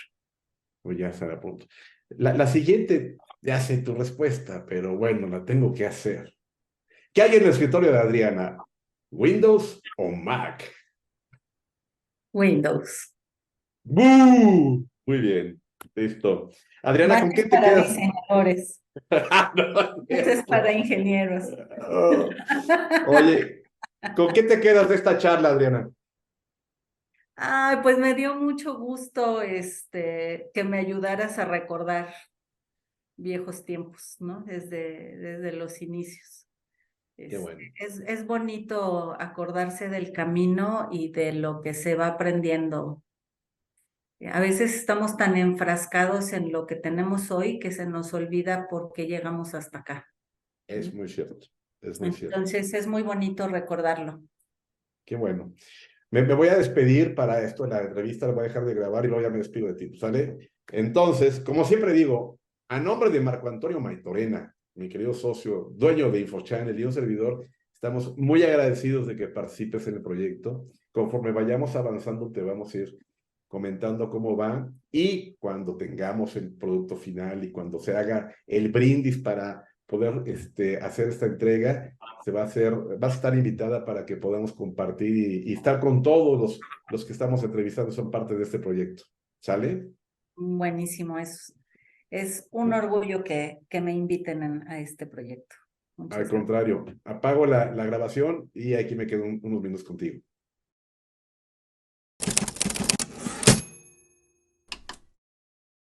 Pues ya estará a punto. La siguiente, ya sé tu respuesta, pero bueno, la tengo que hacer. ¿Qué hay en el escritorio de Adriana? ¿Windows o Mac? Windows. ¡Bú! Muy bien, listo. Adriana, Mac ¿con es qué te para quedas? diseñadores, No es esto es cierto. para ingenieros. Oh, oye, ¿con qué te quedas de esta charla, Adriana? Ay, pues me dio mucho gusto que me ayudaras a recordar viejos tiempos, ¿no? Desde los inicios. Qué bueno. Es bonito acordarse del camino y de lo que se va aprendiendo. A veces estamos tan enfrascados en lo que tenemos hoy que se nos olvida por qué llegamos hasta acá, Es ¿no? muy cierto, es muy cierto. Entonces es muy bonito recordarlo. Qué bueno. Me voy a despedir para esto, la entrevista la voy a dejar de grabar y luego ya me despido de ti, ¿sale? Entonces, como siempre digo, a nombre de Marco Antonio Maitorena, mi querido socio, dueño de InfoChannel y un servidor, estamos muy agradecidos de que participes en el proyecto. Conforme vayamos avanzando, te vamos a ir comentando cómo va y cuando tengamos el producto final y cuando se haga el brindis para poder hacer esta entrega, vas a estar invitada para que podamos compartir y estar con todos los que estamos entrevistando, son parte de este proyecto. ¿Sale? Buenísimo, es un orgullo que me inviten a este proyecto. Al Muchas gracias. contrario, apago la grabación y aquí me quedo unos minutos contigo.